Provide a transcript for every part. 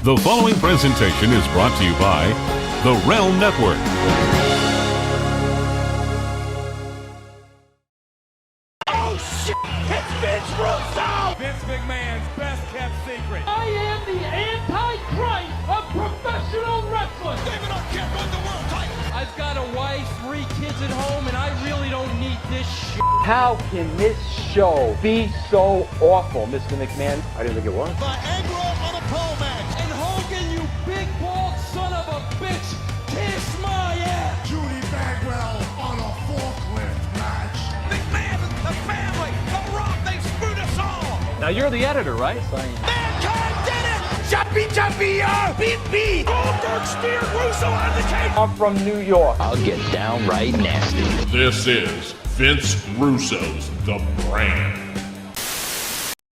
The following presentation is brought to you by the Realm Network. Oh shit! It's Vince Russo! Vince McMahon's best kept secret. I am the Antichrist of professional wrestling. David Arquette won the world title. I've got a wife, 3 kids at home, and I really don't need this shit. How can this show be so awful, Mr. McMahon? I didn't think it was. Viagra on a pole match. And Hogan, you big bald son of a bitch, kiss my ass. Judy Bagwell on a forklift match. McMahon, the family, the Rock, they screwed us all. Now you're the editor, right? Mankind did it! Jumpy, beep. Goldberg steered Russo out of the cage. I'm from New York. I'll get downright nasty. This is Vince Russo's The Brand.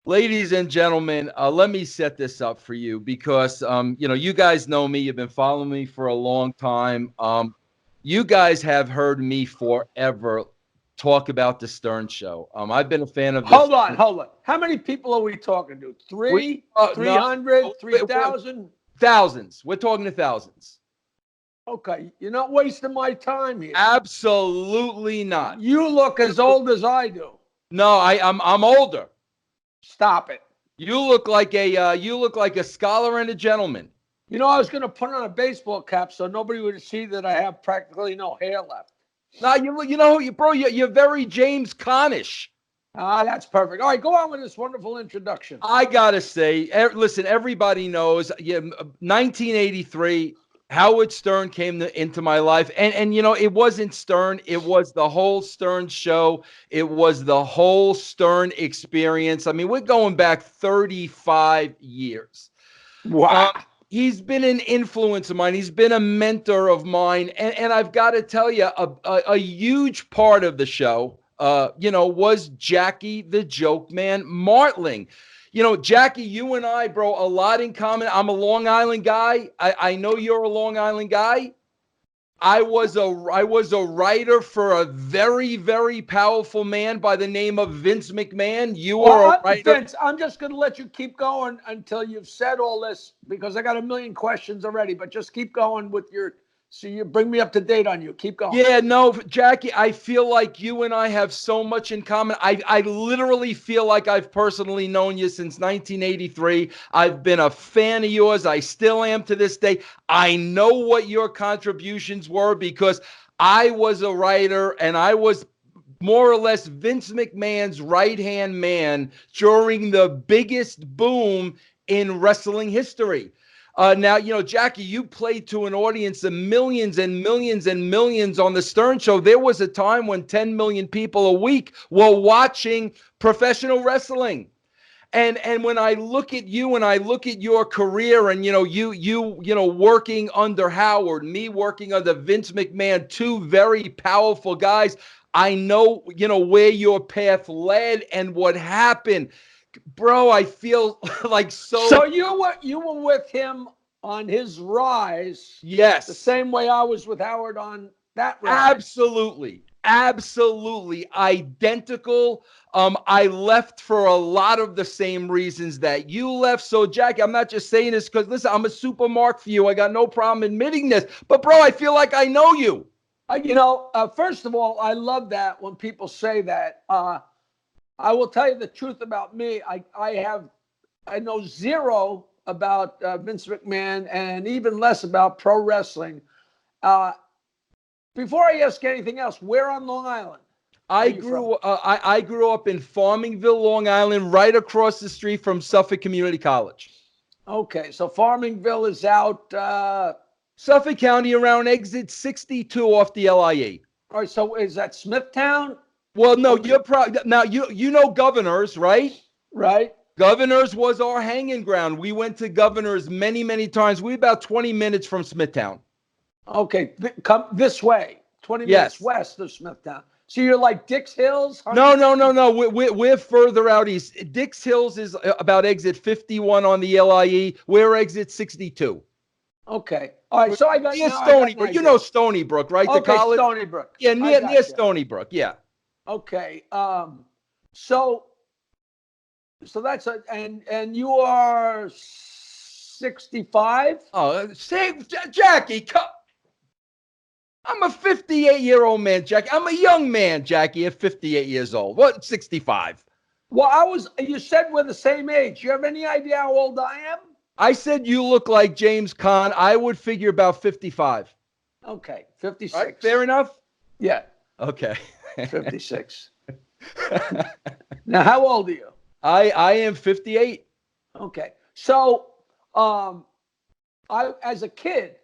Ladies and gentlemen, let me set this up for you because, you guys know me. You've been following me for a long time. You guys have heard me forever talk about the Stern Show. I've been a fan of this. Hold on. How many people are we talking to? 300, 3,000? Thousands. We're talking to thousands. Okay, you're not wasting my time here. Absolutely not. You look as old as I do. No, I'm older. Stop it. You look like a scholar and a gentleman. You know, I was going to put on a baseball cap so nobody would see that I have practically no hair left. Now you're very James Connish. That's perfect. All right, go on with this wonderful introduction. I gotta say, listen, everybody knows. 1983. Howard Stern came into my life, and it wasn't Stern. It was the whole Stern show. It was the whole Stern experience. I mean, we're going back 35 years. Wow. He's been an influence of mine. He's been a mentor of mine, and I've got to tell you, a huge part of the show, was Jackie the Joke Man Martling. Jackie, you and I, bro, a lot in common. I'm a Long Island guy. I know you're a Long Island guy. I was a writer for a very, very powerful man by the name of Vince McMahon. You are a writer. Vince, I'm just going to let you keep going until you've said all this because I got a million questions already, but just keep going with so you bring me up to date on you. Keep going. Yeah, no, Jackie, I feel like you and I have so much in common. I literally feel like I've personally known you since 1983. I've been a fan of yours. I still am to this day. I know what your contributions were because I was a writer and I was more or less Vince McMahon's right-hand man during the biggest boom in wrestling history. Now, Jackie, you played to an audience of millions and millions and millions on the Stern Show. There was a time when 10 million people a week were watching professional wrestling. And when I look at you and I look at your career and, you working under Howard, me working under Vince McMahon, two very powerful guys, I know, where your path led and what happened. Bro, I feel like So you were with him on his rise. Yes. The same way I was with Howard on that rise. Absolutely identical. I left for a lot of the same reasons that you left. So, Jackie, I'm not just saying this because, listen, I'm a super mark for you. I got no problem admitting this. But, bro, I feel like I know you. First of all, I love that when people say that. I will tell you the truth about me. I know zero about Vince McMahon and even less about pro wrestling. Before I ask anything else, where on Long Island? I grew up in Farmingville, Long Island, right across the street from Suffolk Community College. Okay, so Farmingville is out Suffolk County, around exit 62 off the LIE. All right, so is that Smithtown? Well, no, you're probably now you know Governors, right? Right. Governors was our hanging ground. We went to Governors many, many times. We're about 20 minutes from Smithtown. Okay, come this way, 20 minutes west of Smithtown. So you're like Dix Hills? No. We're further out east. Dix Hills is about exit 51 on the LIE. We're exit 62. Okay. All right. So I got near Stony Brook. You know Stony Brook, right? Okay, the college. Stony Brook. Yeah, near Stony Brook. Yeah. Okay. So that's and you are 65. Oh, say, Jackie, I'm a 58-year-old man, Jackie. I'm a young man, Jackie, at 58 years old. What, 65? Well, you said we're the same age. You have any idea how old I am? I said you look like James Caan. I would figure about 55. Okay, 56. Right, fair enough? Yeah, Okay. 56. Now, how old are you? I am 58. Okay. So, I as a kid,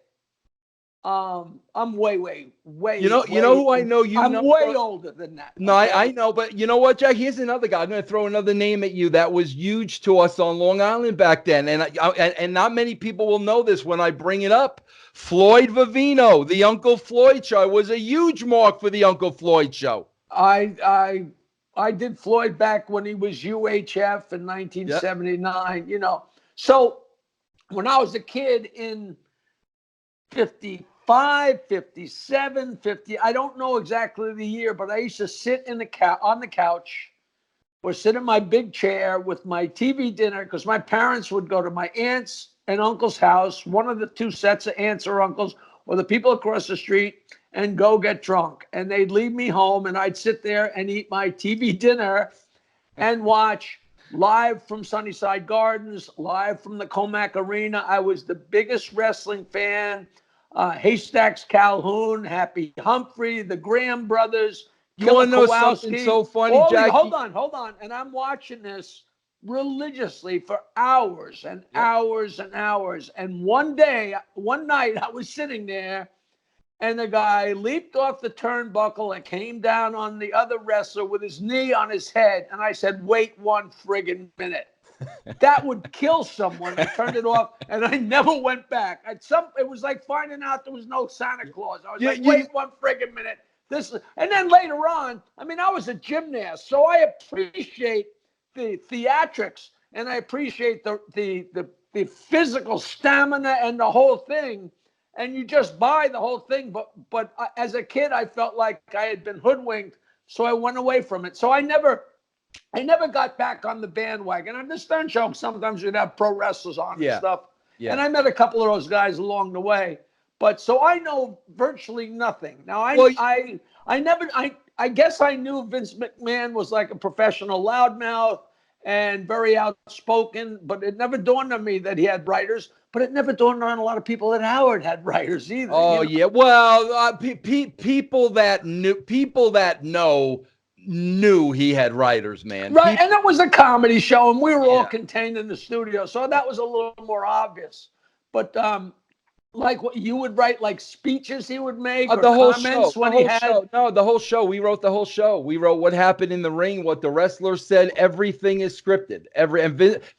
I'm way You know who I know you I'm know? way older than that. No, okay? I know, but you know what, Jack? Here's another guy. I'm going to throw another name at you that was huge to us on Long Island back then, and not many people will know this when I bring it up. Floyd Vivino, the Uncle Floyd Show, was a huge mark for the Uncle Floyd Show. I did Floyd back when he was UHF in 1979. You know, so when I was a kid in 55, 57, 50. I don't know exactly the year, but I used to sit on the couch or sit in my big chair with my TV dinner because my parents would go to my aunt's and uncle's house, one of the two sets of aunts or uncles, or the people across the street, and go get drunk. And they'd leave me home, and I'd sit there and eat my TV dinner and watch live from Sunnyside Gardens, live from the Comac Arena. I was the biggest wrestling fan. Haystacks Calhoun, Happy Humphrey, the Graham brothers, You want to know something so funny, Jackie? Hold on. And I'm watching this religiously for hours and hours and hours. And one night, I was sitting there, and the guy leaped off the turnbuckle and came down on the other wrestler with his knee on his head. And I said, wait one friggin' minute. That would kill someone. I turned it off, and I never went back. It was like finding out there was no Santa Claus. I was wait one friggin' minute. And then later on, I mean, I was a gymnast, so I appreciate the theatrics, and I appreciate the physical stamina and the whole thing. And you just buy the whole thing. But as a kid, I felt like I had been hoodwinked, so I went away from it. So I never got back on the bandwagon. On the Stern Show, sometimes we'd have pro wrestlers on and stuff. Yeah. And I met a couple of those guys along the way. But so I know virtually nothing. Now, I guess I knew Vince McMahon was like a professional loudmouth and very outspoken, but it never dawned on me that he had writers. But it never dawned on a lot of people that Howard had writers either. Oh, yeah. Well, people that knew he had writers, man. Right, and it was a comedy show, and we were all contained in the studio, so that was a little more obvious. But like what you would write, like speeches he would make, or the whole comments show, when he had. No, the whole show. We wrote the whole show. We wrote what happened in the ring, what the wrestlers said. Everything is scripted. And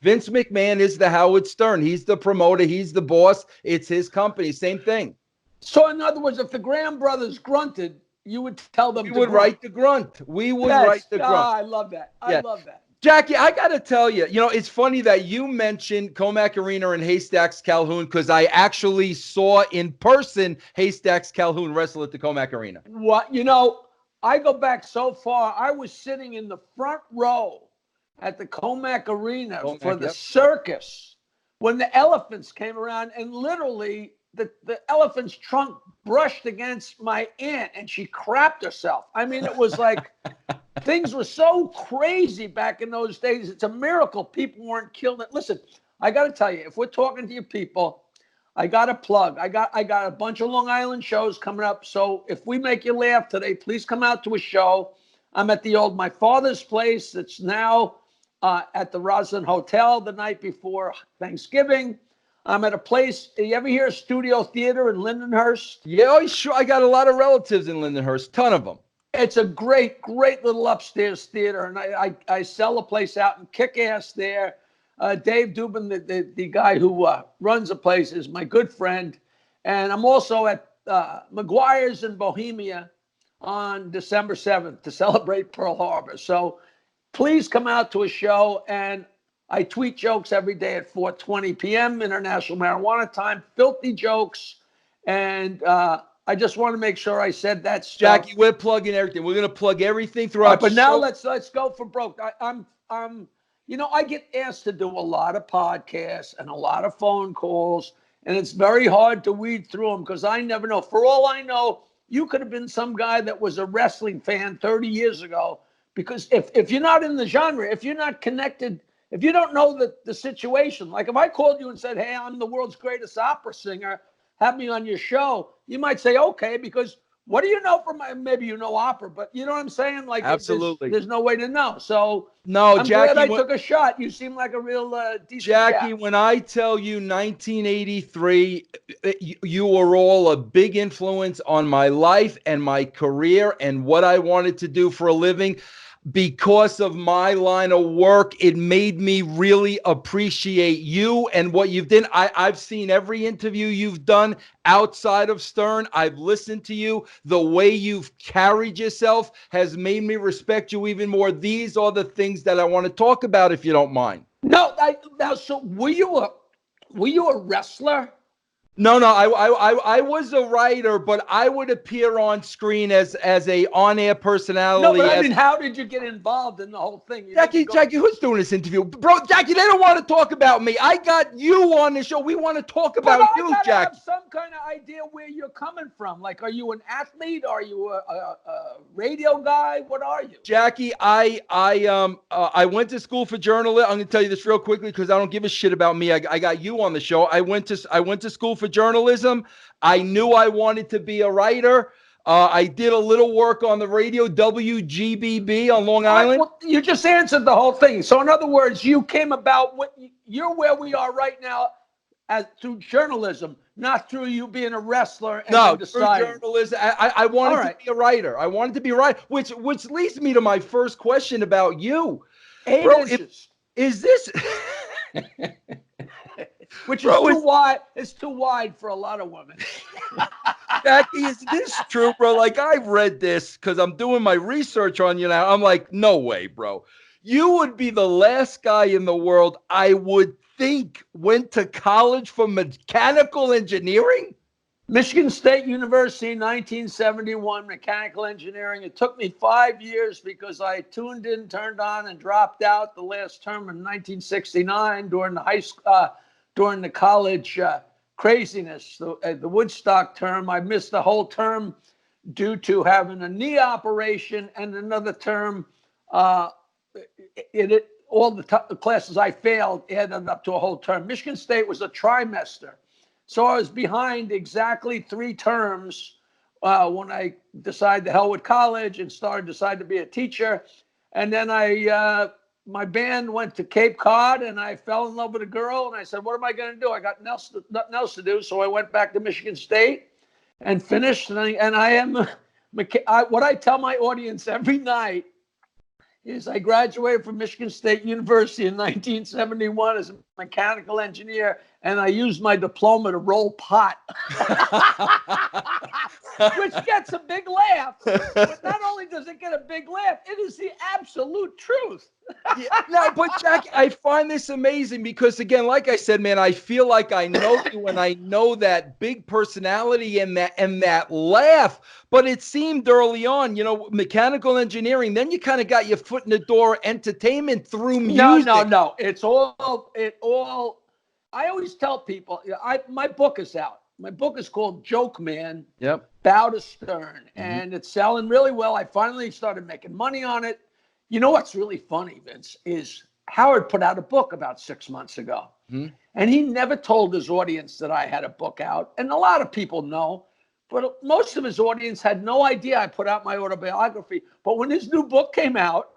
Vince McMahon is the Howard Stern. He's the promoter. He's the boss. It's his company. Same thing. So in other words, if the Graham brothers grunted, you would tell them. We would write the grunt. We would write the grunt. I love that. I love that. Jackie, I got to tell you, it's funny that you mentioned Comac Arena and Haystacks Calhoun because I actually saw in person Haystacks Calhoun wrestle at the Comac Arena. What? I go back so far. I was sitting in the front row at the Comac Arena for the circus when the elephants came around, and literally the elephant's trunk brushed against my aunt and she crapped herself. I mean, it was like things were so crazy back in those days. It's a miracle people weren't killed. Listen, I got to tell you, if we're talking to you people, I got to plug. I got a bunch of Long Island shows coming up. So if we make you laugh today, please come out to a show. I'm at the old My Father's Place. That's now at the Roslyn Hotel the night before Thanksgiving. I'm at a place. You ever hear of Studio Theater in Lindenhurst? Yeah, sure. I got a lot of relatives in Lindenhurst, ton of them. It's a great little upstairs theater, and I sell the place out and kick ass there. Dave Dubin, the guy who runs the place, is my good friend, and I'm also at McGuire's in Bohemia on December 7th to celebrate Pearl Harbor. So please come out to a show, and I tweet jokes every day at 4:20 p.m. International Marijuana Time, filthy jokes, and I just want to make sure I said that stuff. Jackie, we're plugging everything. We're going to plug everything throughout. But now let's go for broke. I get asked to do a lot of podcasts and a lot of phone calls, and it's very hard to weed through them because I never know. For all I know, you could have been some guy that was a wrestling fan 30 years ago. Because if you're not in the genre, if you're not connected, if you don't know the situation, like if I called you and said, hey, I'm the world's greatest opera singer, have me on your show, you might say, okay, because what do you know from maybe you know opera, but you know what I'm saying? Like, Absolutely. there's no way to know. So No, I'm Jackie, glad I took a shot. You seem like a real decent Jackie, chap. when I tell you 1983, you were all a big influence on my life and my career and what I wanted to do for a living. Because of my line of work, it made me really appreciate you and what you've done. I've seen every interview you've done outside of Stern. I've listened to you. The way you've carried yourself has made me respect you even more. These are the things that I want to talk about, if you don't mind. No, so were you a wrestler? No, I was a writer, but I would appear on screen as a on-air personality. No, but I mean, how did you get involved in the whole thing? Jackie, who's doing this interview? Bro, Jackie, they don't want to talk about me. I got you on the show. We want to talk about you, Jackie. I Jackie. have some kind of idea where you're coming from. Like, are you an athlete? Are you a radio guy? What are you? Jackie, I went to school for journalism. I'm going to tell you this real quickly because I don't give a shit about me. I got you on the show. I went to school for journalism. I knew I wanted to be a writer. I did a little work on the radio, WGBB on Long Island. Well, you just answered the whole thing. So, in other words, you came about you're where we are right now through journalism, not through you being a wrestler. And no, through journalism. I wanted to be a writer. I wanted to be a writer, which leads me to my first question about you. 8 Bro, inches. Is this... Which is too wide. It's too wide for a lot of women. Jackie, is this true, bro? Like, I read this because I'm doing my research on you now. I'm like, no way, bro. You would be the last guy in the world I would think went to college for mechanical engineering. Michigan State University, 1971, mechanical engineering. It took me 5 years because I tuned in, turned on, and dropped out the last term in 1969 during the college craziness, the Woodstock term. I missed the whole term due to having a knee operation, and another term. All the classes I failed added up to a whole term. Michigan State was a trimester. So I was behind exactly 3 terms when I decided to hell with college and decided to be a teacher. And then my band went to Cape Cod, and I fell in love with a girl. And I said, what am I going to do? I got nothing else to do. So I went back to Michigan State and finished. And I am what I tell my audience every night is I graduated from Michigan State University in 1971 as a mechanical engineer, and I used my diploma to roll pot, which gets a big laugh. But not only does it get a big laugh, it is the absolute truth. No, but Jack, I find this amazing because, again, like I said, man, I feel like I know you and I know that big personality and that laugh. But it seemed early on, mechanical engineering. Then you kind of got your foot in the door, entertainment through music. No. It all. I always tell people, my book is out. My book is called Joke Man. Yep. Bow to Stern, and it's selling really well. I finally started making money on it. You know what's really funny, Vince, is Howard put out a book about 6 months ago, and he never told his audience that I had a book out. And a lot of people know, but most of his audience had no idea I put out my autobiography. But when his new book came out,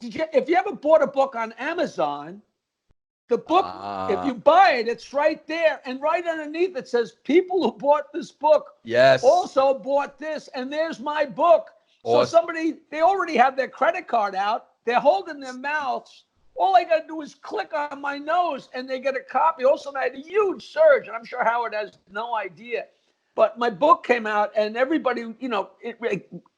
if you ever bought a book on Amazon, the book, if you buy it, it's right there. And right underneath it says, people who bought this book also bought this. And there's my book. Awesome. So they already have their credit card out. They're holding their mouths. All I got to do is click on my nose and they get a copy. Also, I had a huge surge. And I'm sure Howard has no idea. But my book came out and everybody,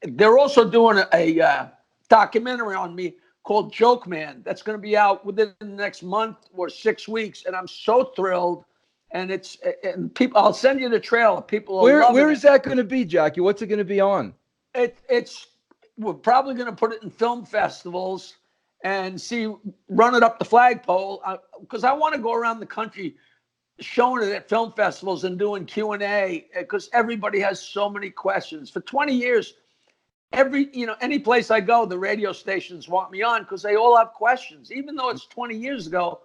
they're also doing a documentary on me called Joke Man. That's going to be out within the next month or 6 weeks. And I'm so thrilled. And people, I'll send you the trailer. People are loving it. Where is that going to be, Jackie? What's it going to be on? We're probably going to put it in film festivals. and see running up the flagpole, because I want to go around the country showing it at film festivals and doing Q&A, because everybody has so many questions. For 20 years, any place I go, the radio stations want me on because they all have questions. Even though it's 20 years ago,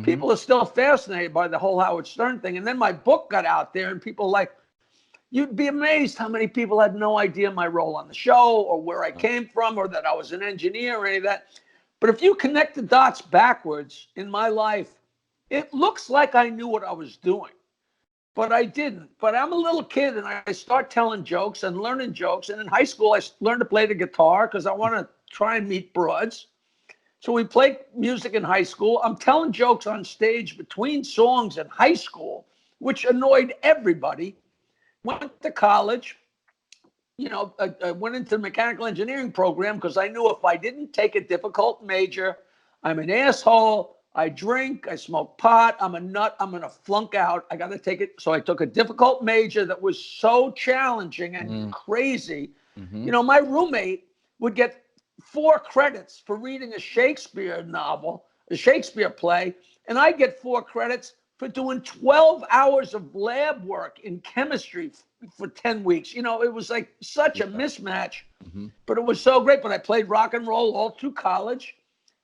people are still fascinated by the whole Howard Stern thing. And then my book got out there, and people you'd be amazed how many people had no idea my role on the show or where I came from or that I was an engineer or any of that. But if you connect the dots backwards in my life, it looks like I knew what I was doing, but I didn't. But I'm a little kid, and I start telling jokes and learning jokes. And in high school, I learned to play the guitar because I want to try and meet broads. So we played music in high school. I'm telling jokes on stage between songs in high school, which annoyed everybody. Went to college. I went into the mechanical engineering program because I knew if I didn't take a difficult major, I'm an asshole. I drink, I smoke pot, I'm a nut, I'm going to flunk out. I got to take it. So I took a difficult major that was so challenging and crazy. My roommate would get 4 credits for reading a Shakespeare novel, a Shakespeare play, and I get 4 credits for doing 12 hours of lab work in chemistry for 10 weeks. It was like such a mismatch, but it was so great. But I played rock and roll all through college.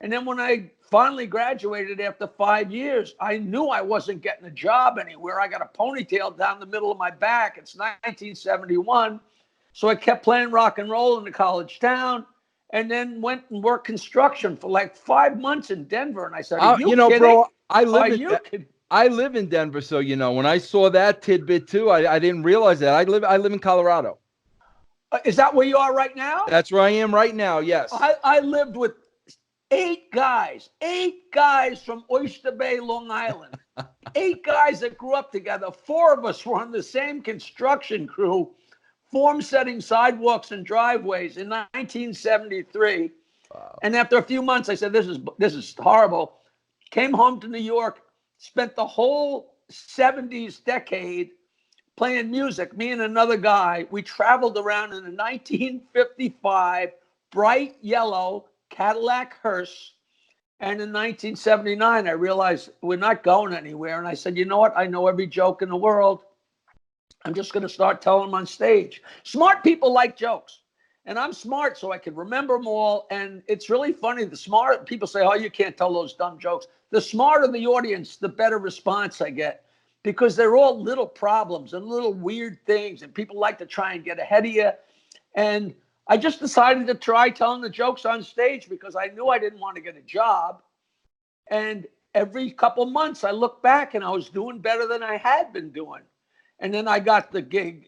And then when I finally graduated after 5 years, I knew I wasn't getting a job anywhere. I got a ponytail down the middle of my back. It's 1971. So I kept playing rock and roll in the college town, and then went and worked construction for like 5 months in Denver. And I said, are you kidding? Bro, kidding? I live in Denver. So, when I saw that tidbit too, I didn't realize that. I live in Colorado. Is that where you are right now? That's where I am right now. Yes. I lived with 8 guys from Oyster Bay, Long Island. 8 guys that grew up together. 4 of us were on the same construction crew, form setting sidewalks and driveways in 1973. Wow. And after a few months, I said, this is horrible. Came home to New York, spent the whole 70s decade playing music. Me and another guy, we traveled around in a 1955 bright yellow Cadillac hearse. And in 1979, I realized we're not going anywhere. And I said, you know what? I know every joke in the world. I'm just going to start telling them on stage. Smart people like jokes. And I'm smart, so I can remember them all. And it's really funny. The smart people say, oh, you can't tell those dumb jokes. The smarter the audience, the better response I get. Because they're all little problems and little weird things. And people like to try and get ahead of you. And I just decided to try telling the jokes on stage because I knew I didn't want to get a job. And every couple months I looked back and I was doing better than I had been doing. And then I got the gig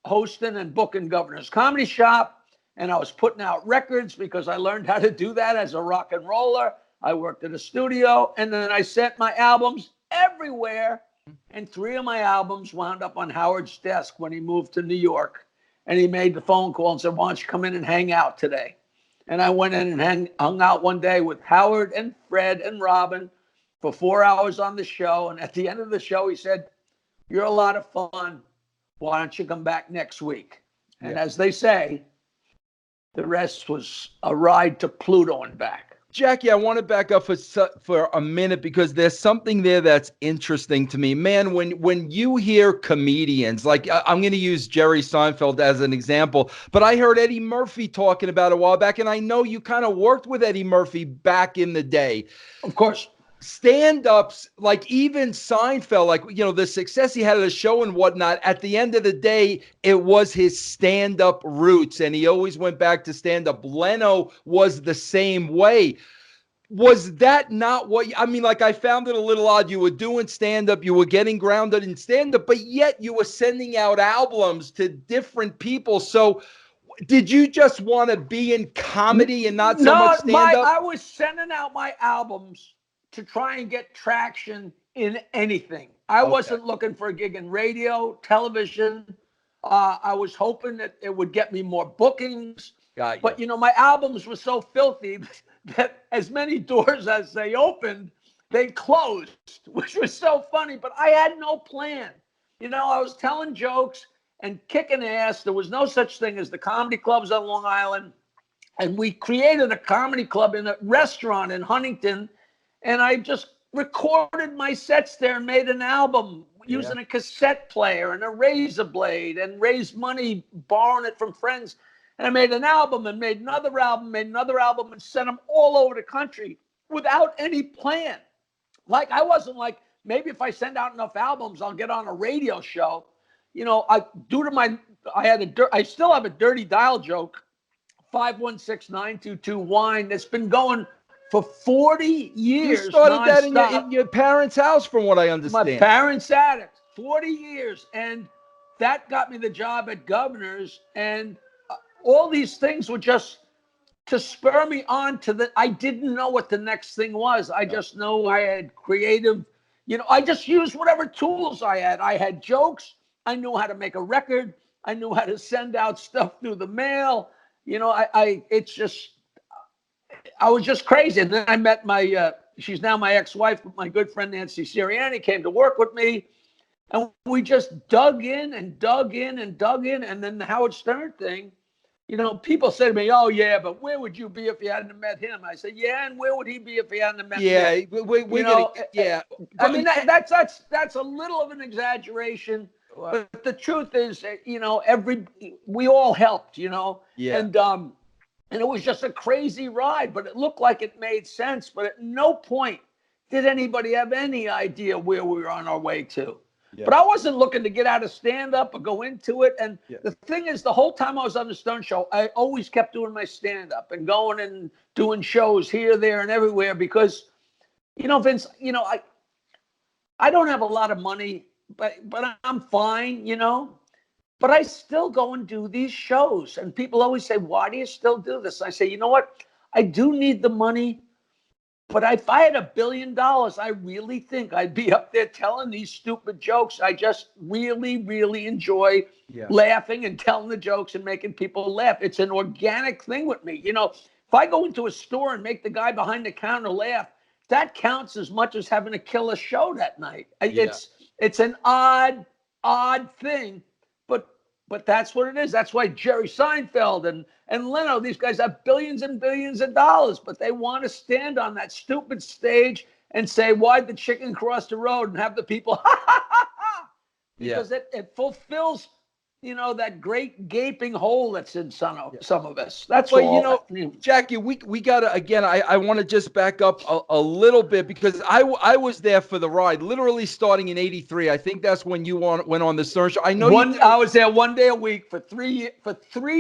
hosting and booking Governor's Comedy Shop. And I was putting out records because I learned how to do that as a rock and roller. I worked at a studio. And then I sent my albums everywhere. And 3 of my albums wound up on Howard's desk when he moved to New York. And he made the phone call and said, why don't you come in and hang out today? And I went in and hung out one day with Howard and Fred and Robin for 4 hours on the show. And at the end of the show, he said, you're a lot of fun. Why don't you come back next week? And as they say, the rest was a ride to Pluto and back. Jackie, I want to back up for a minute because there's something there that's interesting to me. Man, when you hear comedians, like I'm going to use Jerry Seinfeld as an example, but I heard Eddie Murphy talking about a while back, and I know you kind of worked with Eddie Murphy back in the day. Of course. Stand-ups, like even Seinfeld, like, the success he had at a show and whatnot, at the end of the day, it was his stand-up roots, and he always went back to stand-up. Leno was the same way. Was that not what, I found it a little odd. You were doing stand-up, you were getting grounded in stand-up, but yet you were sending out albums to different people. So did you just want to be in comedy and not so much stand-up? I was sending out my albums to try and get traction in anything. I wasn't looking for a gig in radio, television. I was hoping that it would get me more bookings. But, my albums were so filthy that as many doors as they opened, they closed, which was so funny. But I had no plan. I was telling jokes and kicking ass. There was no such thing as the comedy clubs on Long Island. And we created a comedy club in a restaurant in Huntington. And I just recorded my sets there and made an album using a cassette player and a razor blade and raised money borrowing it from friends. And I made an album and made another album and sent them all over the country without any plan. Like, I wasn't like, maybe if I send out enough albums, I'll get on a radio show. You know, I still have a dirty dial joke, 516-922-WINE, that's been going for 40 years. You started that nonstop. in your parents' house, from what I understand. My parents' attic, 40 years. And that got me the job at Governor's. And all these things were just to spur me on to I didn't know what the next thing was. I just know I had creative, I just used whatever tools I had. I had jokes. I knew how to make a record. I knew how to send out stuff through the mail. I was just crazy. And then I met she's now my ex-wife, but my good friend Nancy Sirianni came to work with me. And we just dug in. And then the Howard Stern thing, people say to me, "Oh yeah, but where would you be if you hadn't met him?" I said, "Yeah, and where would he be if he hadn't met me?" I mean, that's a little of an exaggeration, but the truth is, we all helped, and it was just a crazy ride, but it looked like it made sense. But at no point did anybody have any idea where we were on our way to. Yeah. But I wasn't looking to get out of stand-up or go into it. And the thing is, the whole time I was on the Stern Show, I always kept doing my stand-up and going and doing shows here, there, and everywhere because, Vince, I don't have a lot of money, but I'm fine, But I still go and do these shows. And people always say, "Why do you still do this?" I say, you know what? I do need the money. But if I had $1 billion, I really think I'd be up there telling these stupid jokes. I just really, really enjoy laughing and telling the jokes and making people laugh. It's an organic thing with me. If I go into a store and make the guy behind the counter laugh, that counts as much as having a killer show that night. It's an odd thing. But that's what it is. That's why Jerry Seinfeld and Leno, these guys have billions and billions of dollars, but they want to stand on that stupid stage and say, "Why'd the chicken cross the road?" and have the people, because it fulfills, that great gaping hole that's in some of us. That's all. Jackie, we gotta, again, I want to just back up a little bit because I was there for the ride, literally starting in '83. I think that's when you went on the Stern Show. I know I was there 1 day a week for 3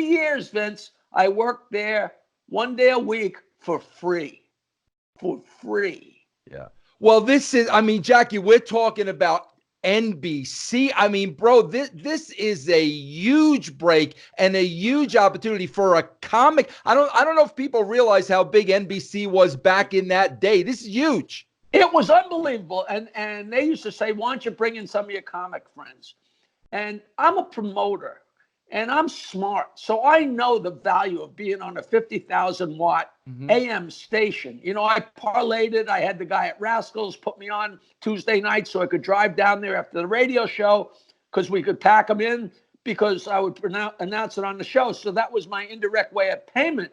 years, Vince. I worked there 1 day a week for free. Yeah. Well, Jackie, we're talking about NBC. I mean, bro, this is a huge break and a huge opportunity for a comic. I don't know if people realize how big NBC was back in that day. This is huge. It was unbelievable. And they used to say, "Why don't you bring in some of your comic friends?" And I'm a promoter and I'm smart. So I know the value of being on a 50,000 watt AM station. I parlayed it. I had the guy at Rascals put me on Tuesday night so I could drive down there after the radio show because we could pack them in because I would announce it on the show. So that was my indirect way of payment.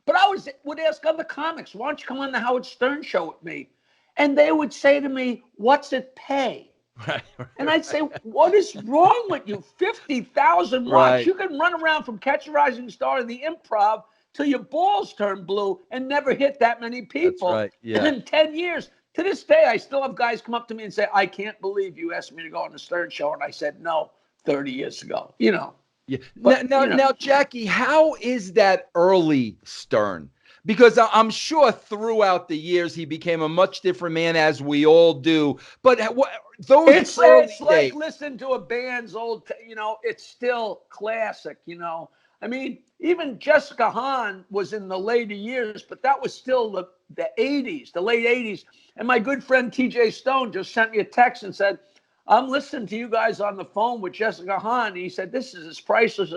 But I would ask other comics, "Why don't you come on the Howard Stern Show with me?" And they would say to me, "What's it pay?" Right. And I'd say, "What is wrong with you? 50,000 watts. Right. You can run around from Catch a Rising Star to the Improv till your balls turn blue and never hit that many people." That's right. Yeah. And in 10 years, to this day, I still have guys come up to me and say, "I can't believe you asked me to go on the Stern Show." And I said, "No, 30 years ago, Yeah. But, now, Jackie, how is that early Stern? Because I'm sure throughout the years he became a much different man, as we all do. But it's like listen to a band's old, it's still classic. I mean, even Jessica Hahn was in the later years, but that was still the 80s, the late 80s. And my good friend TJ Stone just sent me a text and said, "I'm listening to you guys on the phone with Jessica Hahn." And he said, "This is as priceless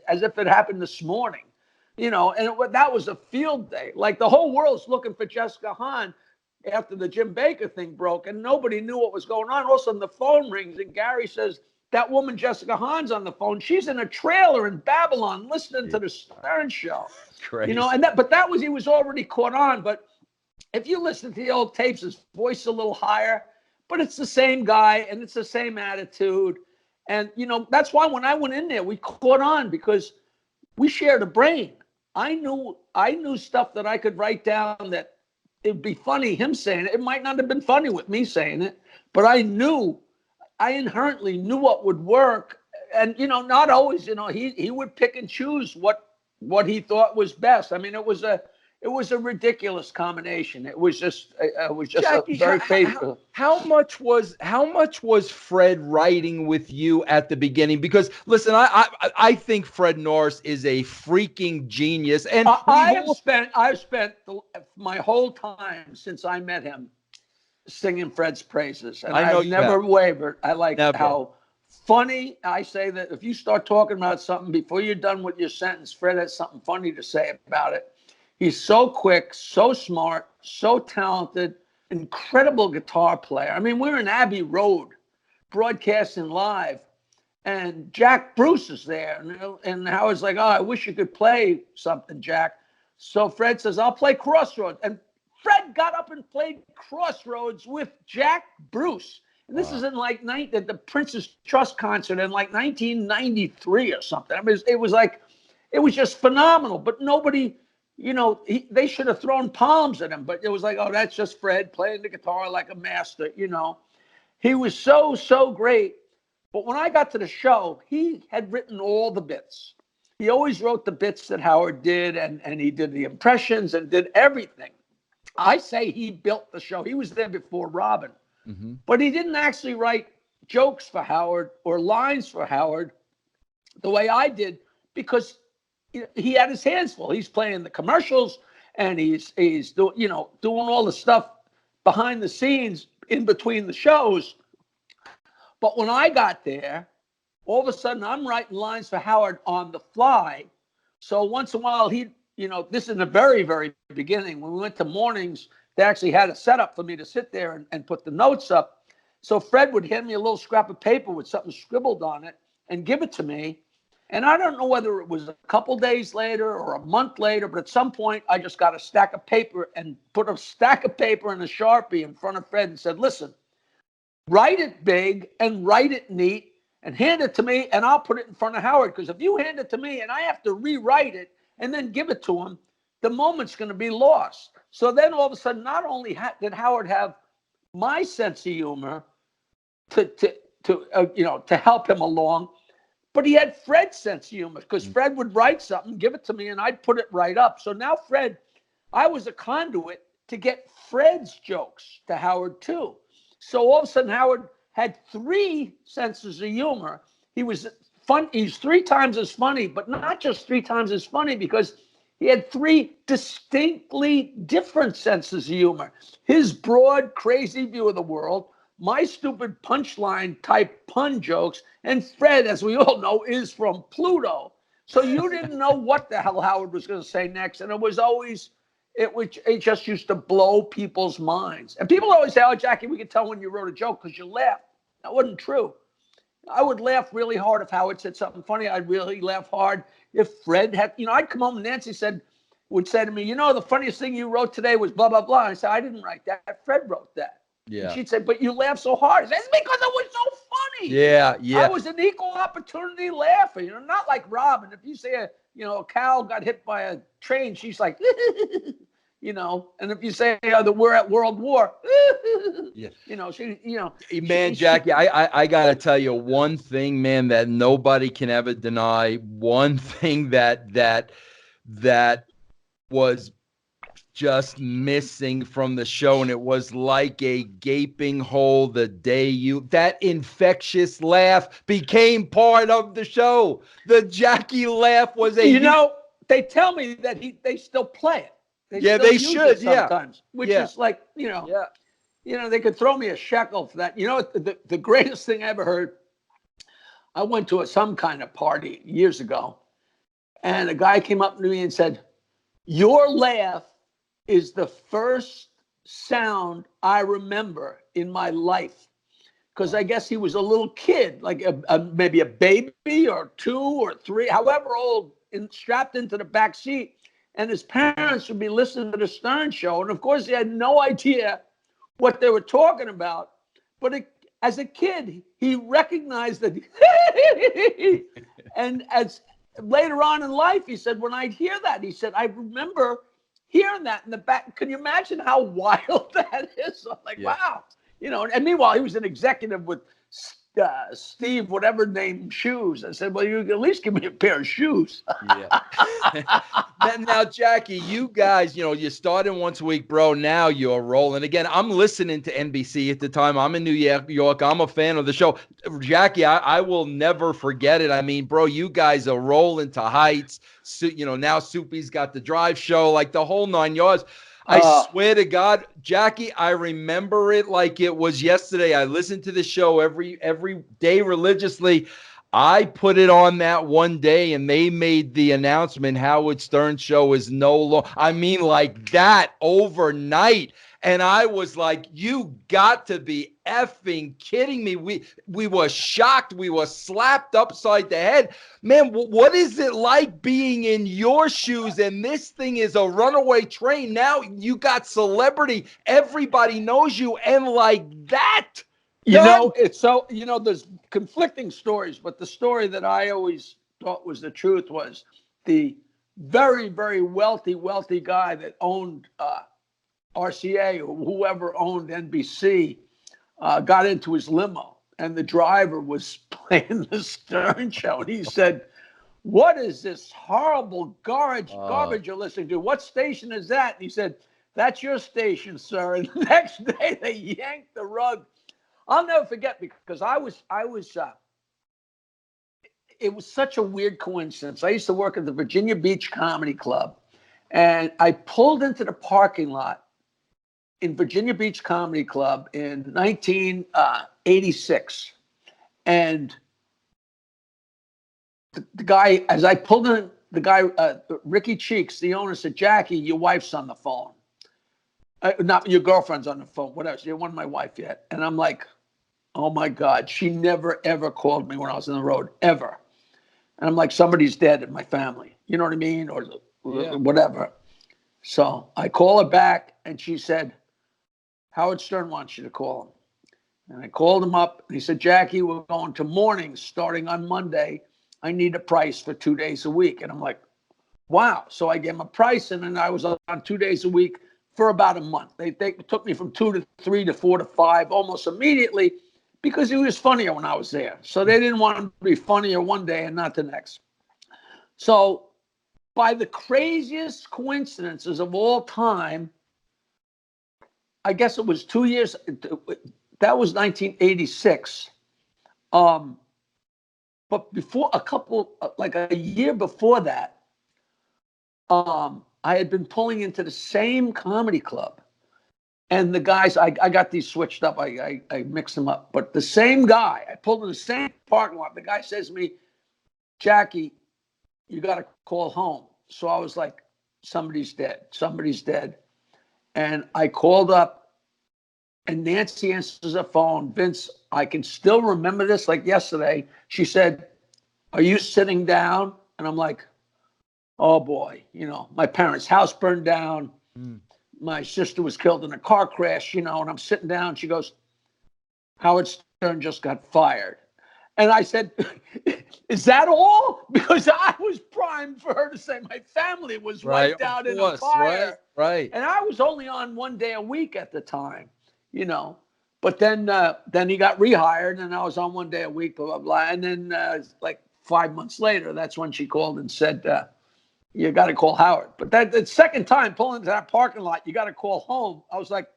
as if it happened this morning." And that was a field day. Like the whole world's looking for Jessica Hahn after the Jim Baker thing broke, and nobody knew what was going on. All of a sudden the phone rings and Gary says, that woman Jessica Hahn's on the phone. She's in a trailer in Babylon listening to the Stern Show. Crazy. You know, but he was already caught on. But if you listen to the old tapes, his voice is a little higher, but it's the same guy and it's the same attitude. And, you know, that's why when I went in there, we caught on because we shared a brain. I knew stuff that I could write down that it'd be funny him saying it. It might not have been funny with me saying it, but I inherently knew what would work. And, you know, not always, you know, he would pick and choose what he thought was best. I mean, it was a ridiculous combination. It was just Jackie, a very faithful. How much was Fred writing with you at the beginning? Because listen, I think Fred Norris is a freaking genius, and I've spent my whole time since I met him singing Fred's praises, and I've never wavered. I like how funny. I say that if you start talking about something before you're done with your sentence, Fred has something funny to say about it. He's so quick, so smart, so talented, incredible guitar player. I mean, we're in Abbey Road broadcasting live, and Jack Bruce is there. And Howard's like, oh, I wish you could play something, Jack. So Fred says, I'll play Crossroads. And Fred got up and played Crossroads with Jack Bruce. And this is in like the Prince's Trust concert in like 1993 or something. I mean, it was just phenomenal. But nobody... You know, they should have thrown palms at him, but it was like, oh, that's just Fred playing the guitar like a master, you know. He was so great. But when I got to the show, he had written all the bits. He always wrote the bits that Howard did, and he did the impressions and did everything. I say he built the show. He was there before Robin. Mm-hmm. But he didn't actually write jokes for Howard or lines for Howard the way I did, because he had his hands full. He's playing the commercials and he's doing all the stuff behind the scenes in between the shows. But when I got there, all of a sudden I'm writing lines for Howard on the fly. So once in a while this is in the very, very beginning when we went to mornings, they actually had a setup for me to sit there and put the notes up. So Fred would hand me a little scrap of paper with something scribbled on it and give it to me. And I don't know whether it was a couple days later or a month later, but at some point I just got a stack of paper and put a stack of paper and a Sharpie in front of Fred and said, listen, write it big and write it neat and hand it to me and I'll put it in front of Howard. Because if you hand it to me and I have to rewrite it and then give it to him, the moment's going to be lost. So then all of a sudden, not only did Howard have my sense of humor to help him along, but he had Fred's sense of humor, because Fred would write something, give it to me, and I'd put it right up. So now I was a conduit to get Fred's jokes to Howard too. So all of a sudden, Howard had three senses of humor. He was fun. He's three times as funny, but not just three times as funny, because he had three distinctly different senses of humor. His broad, crazy view of the world, my stupid punchline type pun jokes, and Fred, as we all know, is from Pluto. So you didn't know what the hell Howard was going to say next. And it just used to blow people's minds. And people always say, oh, Jackie, we could tell when you wrote a joke because you laughed. That wasn't true. I would laugh really hard if Howard said something funny. I'd really laugh hard if Fred had, I'd come home and Nancy would say to me, the funniest thing you wrote today was blah, blah, blah. And I said, I didn't write that. Fred wrote that. Yeah. And she'd say, but you laugh so hard. I said, it's because it was so funny. Yeah. I was an equal opportunity laugher, not like Robin. If you say a cow got hit by a train, she's like, and if you say we're at World War, man, Jackie, I gotta tell you one thing, man, that nobody can ever deny. One thing that was just missing from the show, and it was like a gaping hole the day that infectious laugh became part of the show. The Jackie laugh was they tell me that they still play it. They should sometimes, which is like, they could throw me a shekel for that. The greatest thing I ever heard, I went to some kind of party years ago, and a guy came up to me and said, your laugh is the first sound I remember in my life. because I guess he was a little kid, like maybe a baby or 2 or 3, however old, strapped into the back seat. And his parents would be listening to the Stern Show. And of course, he had no idea what they were talking about. But as a kid, he recognized that. And as later on in life, he said, when I'd hear that, he said, I remember hearing that in the back. Can you imagine how wild that is? I'm like, wow. And meanwhile, he was an executive with Steve, whatever name, shoes. I said, well, you can at least give me a pair of shoes. Now, Jackie, you guys, you started once a week, bro. Now you're rolling. Again, I'm listening to NBC at the time. I'm in New York. I'm a fan of the show. Jackie, I will never forget it. I mean, bro, you guys are rolling to heights. So, now Soupy's got the drive show, like the whole 9 yards. I swear to God, Jackie, I remember it like it was yesterday. I listened to the show every day religiously. I put it on that one day, and they made the announcement, Howard Stern show is no longer. I mean, like that overnight. And I was like, you got to be effing kidding me. We were shocked. We were slapped upside the head. Man, what is it like being in your shoes? And this thing is a runaway train. Now you got celebrity. Everybody knows you. And like that. It's so, there's conflicting stories, but the story that I always thought was the truth was the very, very wealthy guy that owned RCA or whoever owned NBC got into his limo, and the driver was playing the Stern show. And he said, what is this horrible garbage you're listening to? What station is that? And he said, that's your station, sir. And the next day they yanked the rug. I'll never forget, because it was such a weird coincidence. I used to work at the Virginia Beach Comedy Club, and I pulled into the parking lot in Virginia Beach Comedy Club in 1986. And the guy, as I pulled in, Ricky Cheeks, the owner, said, Jackie, your wife's on the phone. Not your girlfriend's on the phone, whatever. She wasn't my wife yet. And I'm like, oh my God, she never, ever called me when I was on the road, ever. And I'm like, somebody's dead in my family. You know what I mean? Or whatever. So I call her back, and she said, Howard Stern wants you to call him. And I called him up, and he said, Jackie, we're going to mornings starting on Monday. I need a price for 2 days a week. And I'm like, wow. So I gave him a price, and then I was on 2 days a week for about a month. They took me from 2 to 3 to 4 to 5 almost immediately, because he was funnier when I was there. So they didn't want him to be funnier one day and not the next. So by the craziest coincidences of all time, I guess it was 2 years. That was 1986. But before a year before that, I had been pulling into the same comedy club. And the guys, I got these switched up. I mixed them up. But the same guy, I pulled in the same parking lot. The guy says to me, Jackie, you got to call home. So I was like, somebody's dead. Somebody's dead. And I called up, and Nancy answers the phone. Vince, I can still remember this like yesterday. She said, are you sitting down? And I'm like, oh boy, my parents' house burned down. My sister was killed in a car crash, and I'm sitting down. She goes, Howard Stern just got fired. And I said, is that all? Because I was primed for her to say my family was wiped out in a fire. Right. And I was only on 1 day a week at the time, But then he got rehired, and I was on 1 day a week, blah, blah, blah. And then like 5 months later, that's when she called and said, you got to call Howard. But that second time pulling into that parking lot, you got to call home. I was like,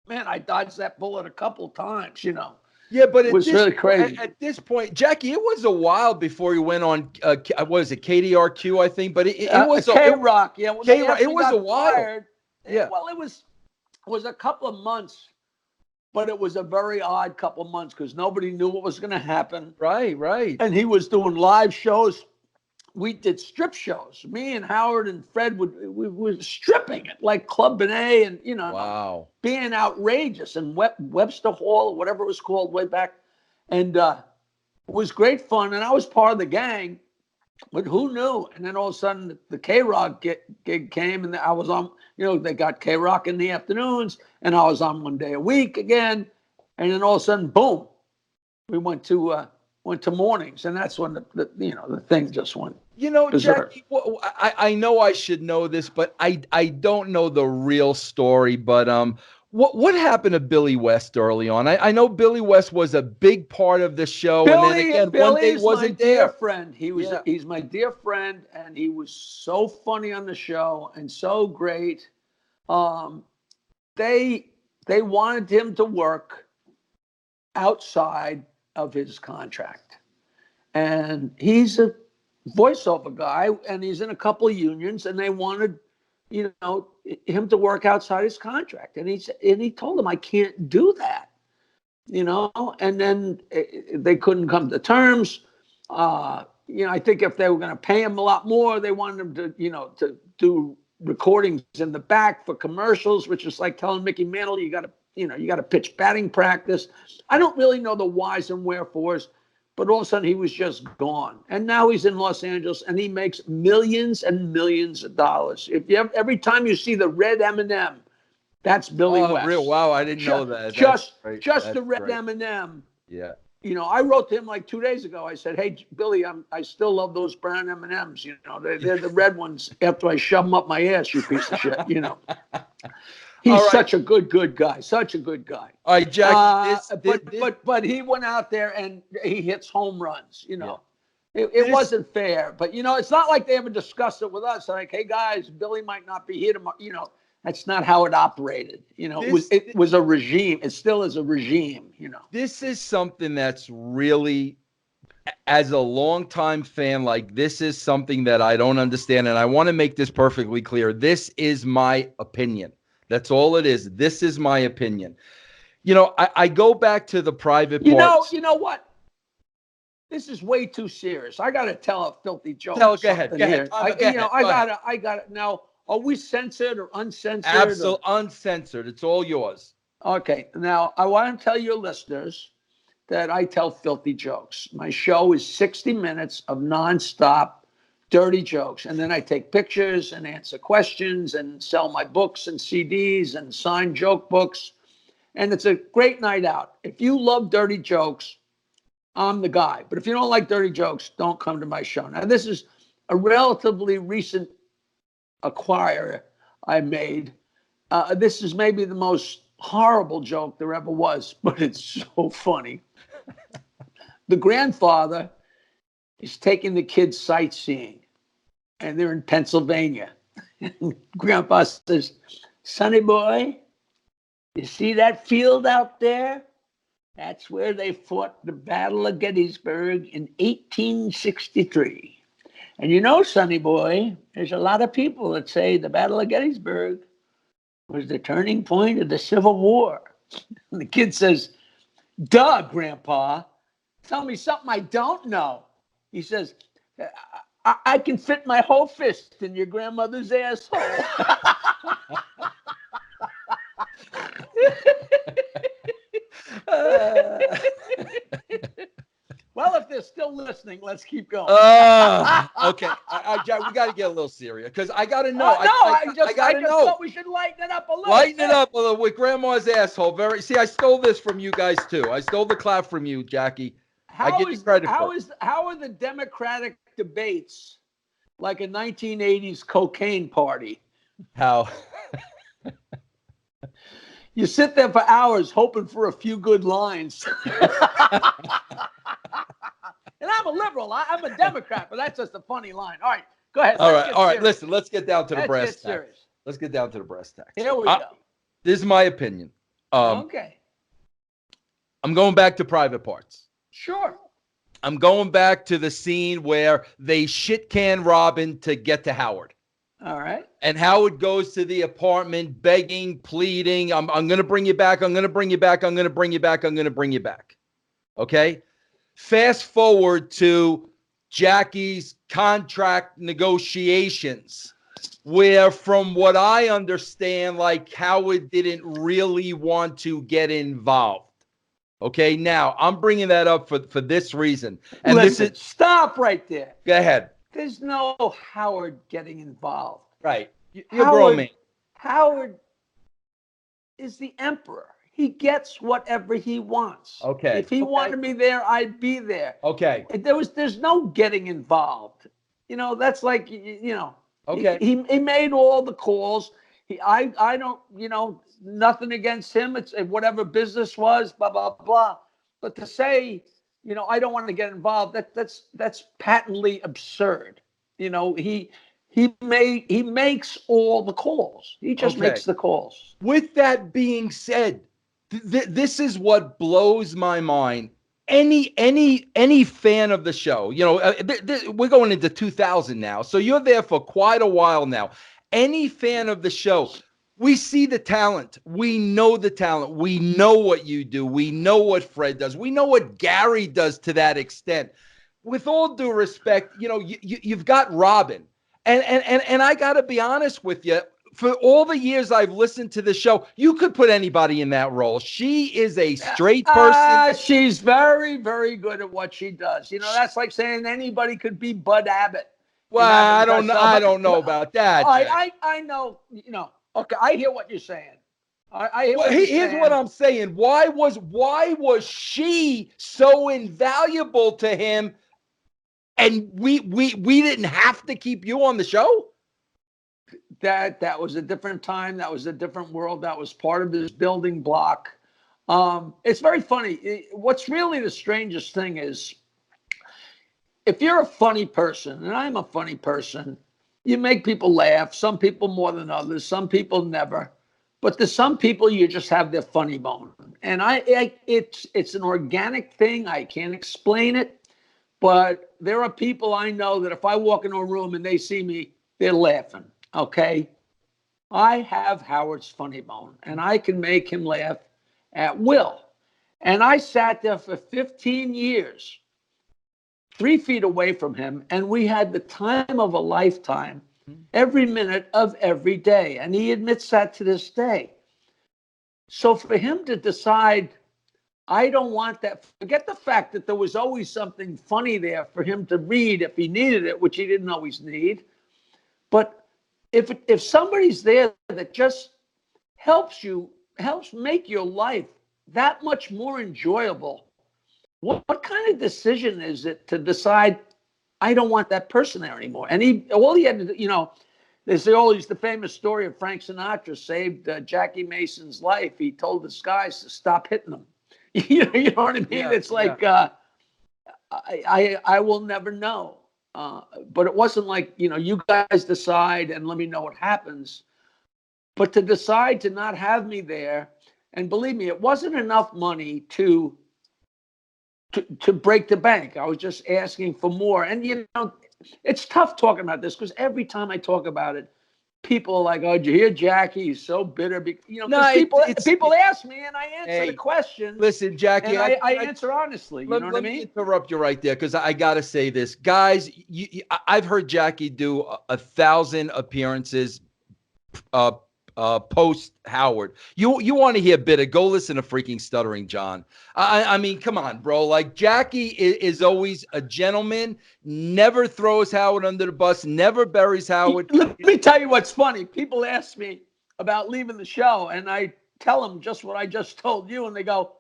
man, I dodged that bullet a couple times, Yeah, but it was really crazy. At this point, Jackie, it was a while before you went on, what is it, KDRQ, I think? But it was K-Rock. Yeah, K-Rock. It was a while. Fired. Yeah. Well, it was a couple of months, but it was a very odd couple of months because nobody knew what was going to happen. Right. And he was doing live shows. We did strip shows. Me and Howard and Fred we were stripping it like Club Benet and, wow, being outrageous. And Webster Hall, or whatever it was called way back And it was great fun. And I was part of the gang, but who knew? And then all of a sudden the K-Rock gig came, and I was on, they got K-Rock in the afternoons, and I was on one day a week again. And then all of a sudden, boom, we went to mornings. And that's when the thing just went. Berserk. Jackie, I know I should know this, but I don't know the real story. But what happened to Billy West early on? I know Billy West was a big part of the show, and then again, one day wasn't there. Dear friend. He's my dear friend, and he was so funny on the show and so great. They wanted him to work outside of his contract, and he's a voiceover guy, and he's in a couple of unions, and they wanted him to work outside his contract, and he told them, I can't do that, and then they couldn't come to terms. I think if they were going to pay him a lot more, they wanted him to do recordings in the back for commercials, which is like telling Mickey Mantle, you got to pitch batting practice. I don't really know the whys and wherefores, but all of a sudden he was just gone. And now he's in Los Angeles, and he makes millions and millions of dollars. Every time you see the red M&M, that's Billy West. Real? Wow, I didn't know that. Just the red M&M. Yeah. I wrote to him like 2 days ago. I said, hey, Billy, I still love those brown M&Ms. They're the red ones after I shove them up my ass, you piece of shit, He's such a good guy. Such a good guy. All right, Jack. But he went out there and he hits home runs. It wasn't fair. But it's not like they ever discussed it with us. Like, hey guys, Billy might not be here tomorrow. That's not how it operated. It was a regime. It still is a regime. This is something that's really, as a longtime fan, like, this is something that I don't understand, and I want to make this perfectly clear. This is my opinion. That's all it is. This is my opinion. I go back to the private parts. You know what? This is way too serious. I got to tell a filthy joke. Go ahead. I got it. Now, are we censored or uncensored? Absolutely uncensored. It's all yours. Okay. Now, I want to tell your listeners that I tell filthy jokes. My show is 60 minutes of nonstop dirty jokes. And then I take pictures and answer questions and sell my books and CDs and sign joke books. And it's a great night out. If you love dirty jokes, I'm the guy. But if you don't like dirty jokes, don't come to my show. Now, this is a relatively recent acquire I made. This is maybe the most horrible joke there ever was, but it's so funny. The grandfather is taking the kids sightseeing, and they're in Pennsylvania. Grandpa says, Sonny boy, you see that field out there? That's where they fought the Battle of Gettysburg in 1863. And Sonny boy, there's a lot of people that say the Battle of Gettysburg was the turning point of the Civil War. And the kid says, duh, Grandpa, tell me something I don't know. He says, I can fit my whole fist in your grandmother's asshole. Well, if they're still listening, let's keep going. Okay. Jack, we got to get a little serious because I got to know. I just thought we should lighten it up a little. Lighten it up a little with Grandma's asshole. See, I stole this from you guys too. I stole the clap from you, Jackie. I give you credit for it. How are the Democratic debates like a 1980s cocaine party? How? You sit there for hours hoping for a few good lines. And I'm a liberal. I'm a Democrat, but that's just a funny line. All right, go ahead. All right. Listen, let's get down to the brass tacks. Let's get down to the brass tacks. Here we go. This is my opinion. Okay. I'm going back to private parts. Sure. I'm going back to the scene where they shit can Robin to get to Howard. All right. And Howard goes to the apartment begging, pleading, I'm going to bring you back. I'm going to bring you back. I'm going to bring you back. I'm going to bring you back. Okay. Fast forward to Jackie's contract negotiations, where from what I understand, like Howard didn't really want to get involved. Okay, now I'm bringing that up for this reason, and Listen, this is stop right there. go ahead. There's no Howard getting involved. Right, you're a grown man. Howard is the emperor. He gets whatever he wants. Okay. If he Okay. wanted me there, I'd be there. Okay. There's no getting involved. That's like Okay. He made all the calls. I don't nothing against him. It's whatever business was, blah blah blah. But to say I don't want to get involved, that's patently absurd. He makes all the calls. He just Okay. makes the calls. With that being said, this is what blows my mind. Any fan of the show, we're going into 2000 now, so you're there for quite a while now. Any fan of the show, we see the talent. We know the talent. We know what you do. We know what Fred does. We know what Gary does to that extent. With all due respect, you've got Robin. And I got to be honest with you. For all the years I've listened to the show, you could put anybody in that role. She is a straight person. She's very, very good at what she does. That's like saying anybody could be Bud Abbott. Well, I don't know. I don't know about that. I know. Okay, I hear what you're saying. I hear what you're here's saying. what I'm saying. Why was she so invaluable to him? And we didn't have to keep you on the show? That was a different time. That was a different world. That was part of his building block. It's very funny. What's really the strangest thing is, if you're a funny person, and I'm a funny person, you make people laugh. Some people more than others. Some people never. But there's some people you just have their funny bone. And it's an organic thing. I can't explain it. But there are people I know that if I walk into a room and they see me, they're laughing. Okay. I have Howard's funny bone, and I can make him laugh at will. And I sat there for 15 years, 3 feet away from him, and we had the time of a lifetime every minute of every day. And he admits that to this day. So for him to decide, I don't want that, forget the fact that there was always something funny there for him to read if he needed it, which he didn't always need. But if somebody's there that just helps make your life that much more enjoyable, what kind of decision is it to decide, I don't want that person there anymore? And all he had to do, there's always the famous story of Frank Sinatra saved Jackie Mason's life. He told his guys to stop hitting him. You know what I mean? Yeah, it's like, I will never know. But it wasn't like, you guys decide and let me know what happens. But to decide to not have me there, and believe me, it wasn't enough money to break the bank. I was just asking for more. And, it's tough talking about this because every time I talk about it, people are like, oh, did you hear Jackie? He's so bitter. People ask me and I answer the question. Listen, Jackie, and I answer honestly. You know what I mean? Let me interrupt you right there because I got to say this. Guys, I've heard Jackie do 1,000 appearances post Howard. You want to hear bitter? Go listen to freaking Stuttering John. I mean, come on, bro. Like, Jackie is always a gentleman, never throws Howard under the bus, never buries Howard. Let me tell you what's funny. People ask me about leaving the show, and I tell them just what I just told you, and they go,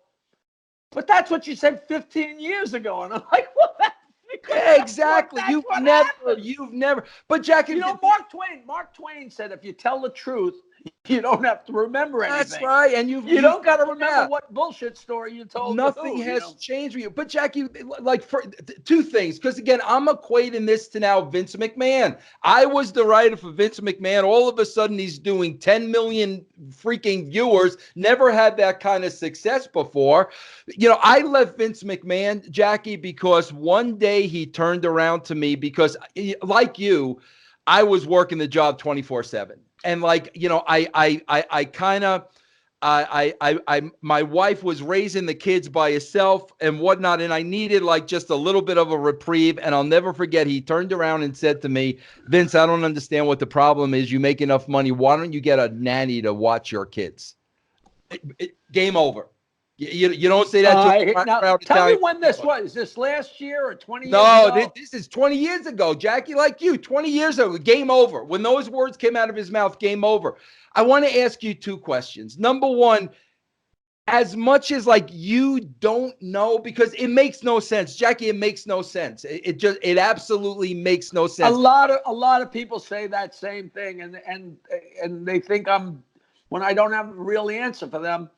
but that's what you said 15 years ago. And I'm like, well, yeah, exactly. You've never. But Jackie, Mark Twain said, if you tell the truth, you don't have to remember anything. That's right. And you don't got to remember what bullshit story you told. Nothing has changed for you. But Jackie, like, for two things, because again, I'm equating this to now Vince McMahon. I was the writer for Vince McMahon. All of a sudden, he's doing 10 million freaking viewers. Never had that kind of success before. I left Vince McMahon, Jackie, because one day he turned around to me because, like you, I was working the job 24/7. And like, my wife was raising the kids by herself and whatnot. And I needed like just a little bit of a reprieve. And I'll never forget, he turned around and said to me, Vince, I don't understand what the problem is. You make enough money. Why don't you get a nanny to watch your kids? Game over. You don't say that to a Now, proud tell me Italian. when this was. Is this last year or 20 years No, ago? this is 20 years ago, Jackie, like you, 20 years ago, game over. When those words came out of his mouth, game over. I want to ask you two questions. Number one, as much as like you don't know, because it makes no sense, Jackie, it makes no sense. It absolutely makes no sense. A lot of people say that same thing, and they think when I don't have a real answer for them,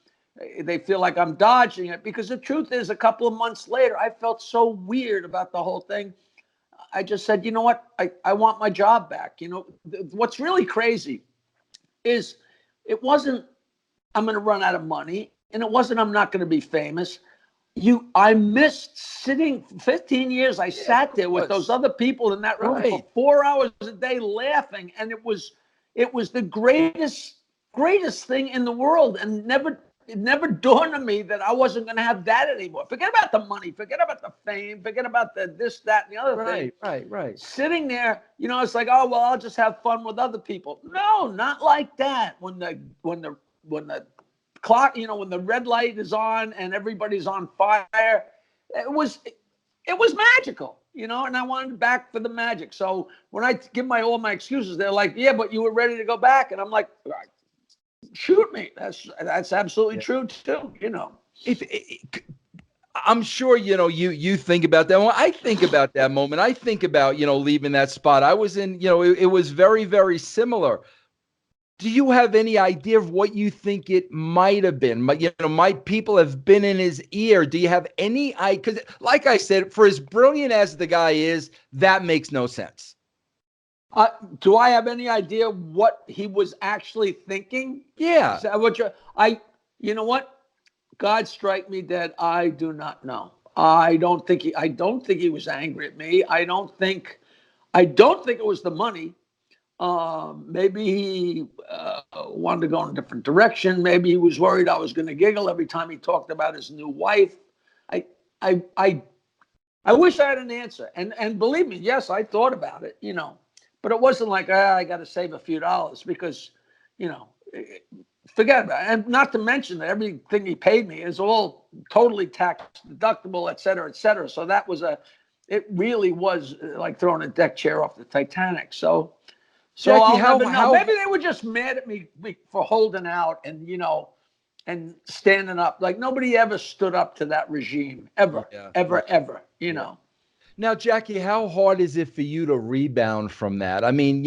they feel like I'm dodging it, because the truth is, a couple of months later, I felt so weird about the whole thing. I just said, you know what? I want my job back. You know, what's really crazy is it wasn't I'm going to run out of money, and it wasn't I'm not going to be famous. I missed sitting 15 years. I sat there with those other people in that room for 4 hours a day laughing, and it was the greatest thing in the world, and it never dawned on me that I wasn't going to have that anymore. Forget about the money, forget about the fame, forget about the this, that, and the other thing. Right. Sitting there, it's like, oh well, I'll just have fun with other people. No, not like that. When the clock, when the red light is on and everybody's on fire, it was magical, and I wanted back for the magic. So when I give all my excuses, they're like, yeah, but you were ready to go back. And I'm like, shoot me. That's absolutely true too. I'm sure, you think about that. When I think about that moment, I think about, leaving that spot. I was in, it was very, very similar. Do you have any idea of what you think it might have been? Might people have been in his ear? Do you have any idea? Because like I said, for as brilliant as the guy is, that makes no sense. Do I have any idea what he was actually thinking? Yeah. Is that what you know what? God strike me dead. I do not know. I don't think he was angry at me. I don't think it was the money. Maybe he wanted to go in a different direction. Maybe he was worried I was going to giggle every time he talked about his new wife. I wish I had an answer. And believe me, yes, I thought about it, but it wasn't like, I got to save a few dollars, because, forget about it. And not to mention that everything he paid me is all totally tax deductible, et cetera, et cetera. So it really was like throwing a deck chair off the Titanic. So Jackie, I'll never know. Maybe they were just mad at me for holding out and standing up. Like nobody ever stood up to that regime ever. Now, Jackie, how hard is it for you to rebound from that? I mean,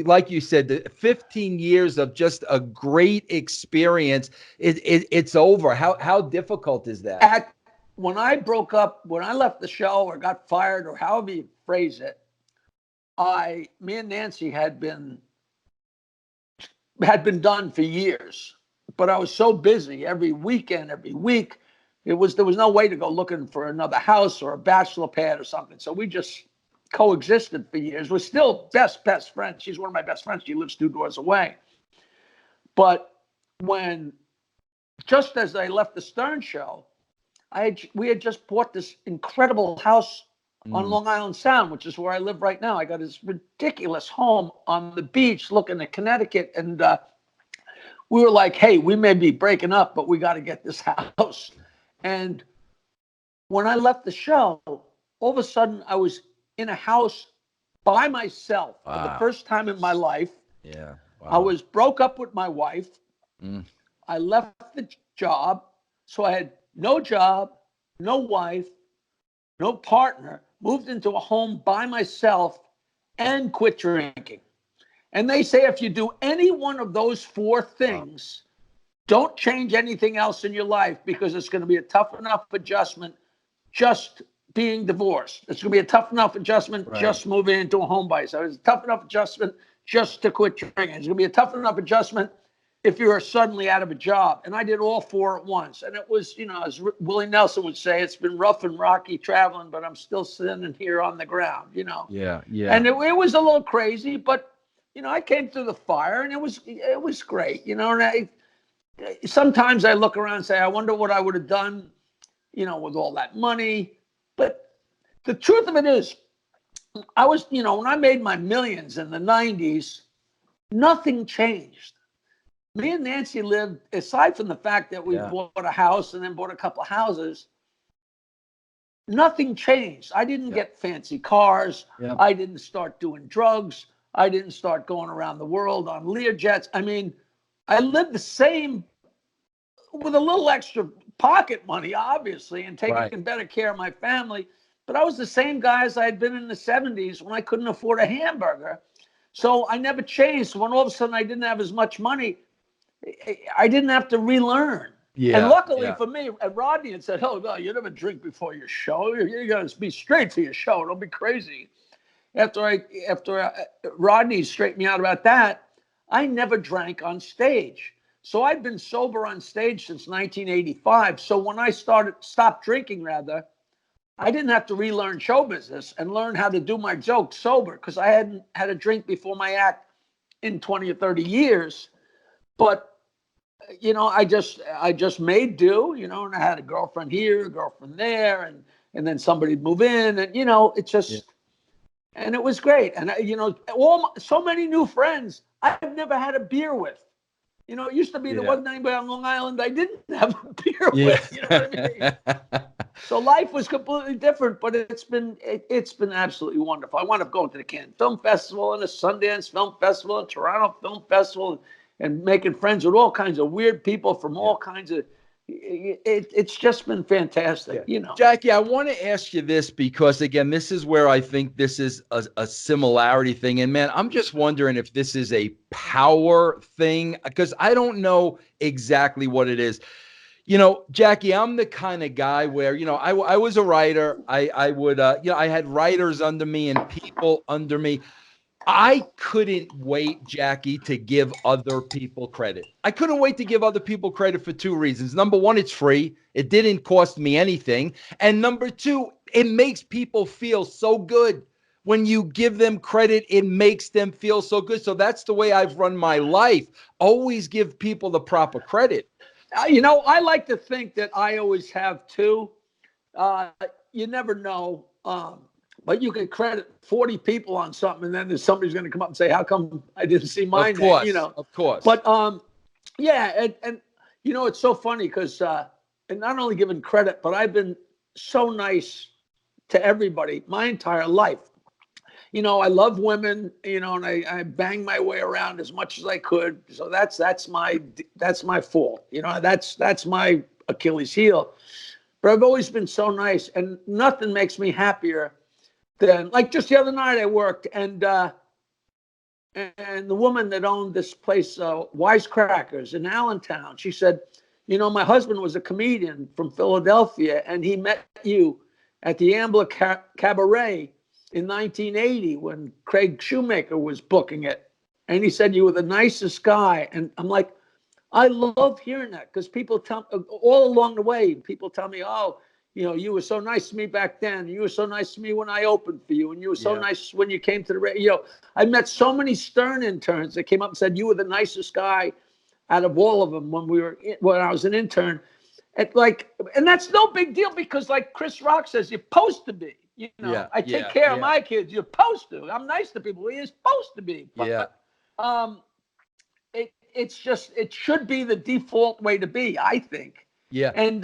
like you said, the 15 years of just a great experience, it's over. How difficult is that? When I broke up, when I left the show or got fired or however you phrase it, me and Nancy had been done for years, but I was so busy every weekend, every week. There was no way to go looking for another house or a bachelor pad or something. So we just coexisted for years. We're still best friends. She's one of my best friends. She lives 2 doors away. But just as I left the Stern show, we had just bought this incredible house on Long Island Sound, which is where I live right now. I got this ridiculous home on the beach looking at Connecticut. And we were like, hey, we may be breaking up, but we got to get this house. And when I left the show, all of a sudden I was in a house by myself for the first time in my life. Yeah. Wow. I was broke up with my wife. I left the job. So I had no job, no wife, no partner, moved into a home by myself, and quit drinking. And they say if you do any one of those 4 things, don't change anything else in your life, because it's going to be a tough enough adjustment just being divorced. It's going to be a tough enough adjustment just moving into a home by yourself. It's a tough enough adjustment just to quit drinking. It's going to be a tough enough adjustment if you're suddenly out of a job. And I did all 4 at once. And it was, as Willie Nelson would say, it's been rough and rocky traveling, but I'm still sitting here on the ground, Yeah. And it was a little crazy, but, I came through the fire, and it was great, and sometimes I look around and say, I wonder what I would have done, with all that money. But the truth of it is, I was, when I made my millions in the 90s, nothing changed. me and Nancy lived, aside from the fact that we Yeah. bought a house and then bought a couple of houses, nothing changed. I didn't get fancy cars. Yeah. I didn't start doing drugs. I didn't start going around the world on Learjets. I mean, I lived the same with a little extra pocket money, obviously, and taking better care of my family. But I was the same guy as I had been in the 70s when I couldn't afford a hamburger. So I never changed. When all of a sudden I didn't have as much money, I didn't have to relearn. Yeah, and luckily yeah. for me, Rodney had said, "Oh, no, you never drink before your show. You got to be straight for your show. Don't be crazy." After Rodney straightened me out about that, I never drank on stage. So I've been sober on stage since 1985. So when I stopped drinking, rather, I didn't have to relearn show business and learn how to do my jokes sober because I hadn't had a drink before my act in 20 or 30 years. But I just made do, and I had a girlfriend here, a girlfriend there, and then somebody'd move in, and it just, and it was great. And so many new friends I've never had a beer with. It used to be there wasn't anybody on Long Island I didn't have a beer with. You know what I mean? So life was completely different, but it's been absolutely wonderful. I wound up going to the Cannes Film Festival and the Sundance Film Festival and Toronto Film Festival and making friends with all kinds of weird people from all kinds of. It's just been fantastic, Jackie, I want to ask you this because, again, this is where I think this is a similarity thing. And, man, I'm just wondering if this is a power thing because I don't know exactly what it is. Jackie, I'm the kind of guy where, I was a writer. I would, I had writers under me and people under me. I couldn't wait, Jackie, to give other people credit. I couldn't wait to give other people credit for two reasons. Number one, it's free. It didn't cost me anything. And number two, it makes people feel so good. When you give them credit, it makes them feel so good. So that's the way I've run my life. Always give people the proper credit. I like to think that I always have too. You never know. But you can credit 40 people on something, and then there's somebody's going to come up and say, "How come I didn't see my Of course, name?" Of course. But yeah, and it's so funny because and not only giving credit, but I've been so nice to everybody my entire life. I love women, and I bang my way around as much as I could. So that's my fault. That's my Achilles heel. But I've always been so nice, and nothing makes me happier than, like, just the other night I worked, and the woman that owned this place, Wisecrackers in Allentown, she said, my husband was a comedian from Philadelphia, and he met you at the Ambler Cabaret in 1980 when Craig Shoemaker was booking it. And he said, you were the nicest guy. And I'm like, I love hearing that because people tell all along the way, people tell me, "Oh, you were so nice to me back then. You were so nice to me when I opened for you. And you were so nice when you came to the radio." I met so many Stern interns that came up and said, "You were the nicest guy out of all of them when I was an intern." And that's no big deal because, like Chris Rock says, you're supposed to be. I take care of my kids. You're supposed to. I'm nice to people. You're supposed to be. But, it should be the default way to be, I think. Yeah. And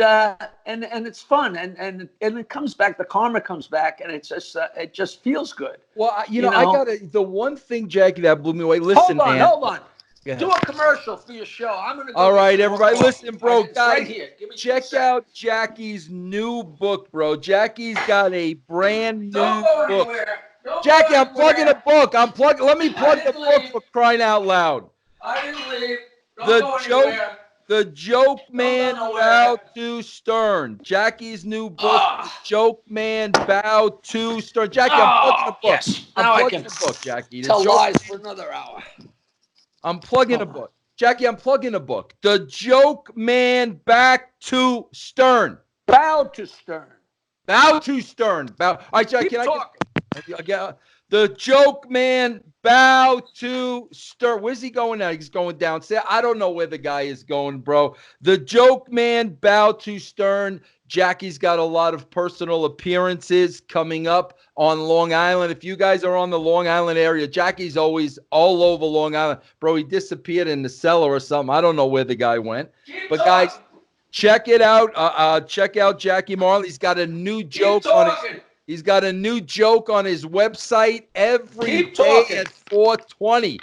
it's fun, and it comes back. The karma comes back, and it just feels good. Well, I got the one thing, Jackie, that blew me away. Listen, hold on. Do a commercial for your show. I'm gonna go. All right, everybody, listen, bro. It's Guys, right here. check out Jackie's new book, bro. Jackie's got a brand new book. Jackie, I'm plugging a book. Let me plug the book for crying out loud. I didn't leave. Don't go anywhere. The Joke Man Bow to Stern. Jackie's new book, Joke Man Bow to Stern. Jackie, I'm plugging a book. Yes. I'm plugging a book, Jackie. Tell lies for another hour. I'm plugging a book. Jackie, I'm plugging a book. The Joke Man Back to Stern. Bow to Stern. Bow to Stern. Bow. All right, Jackie, Keep talking. The Joke Man Bow to Stern. Where's he going now? He's going downstairs. I don't know where the guy is going, bro. The Joke Man Bow to Stern. Jackie's got a lot of personal appearances coming up on Long Island. If you guys are on the Long Island area, Jackie's always all over Long Island. Bro, he disappeared in the cellar or something. I don't know where the guy went. But guys, check it out. Check out Jackie Marley. He's got a new joke He's got a new joke on his website every day at 4:20.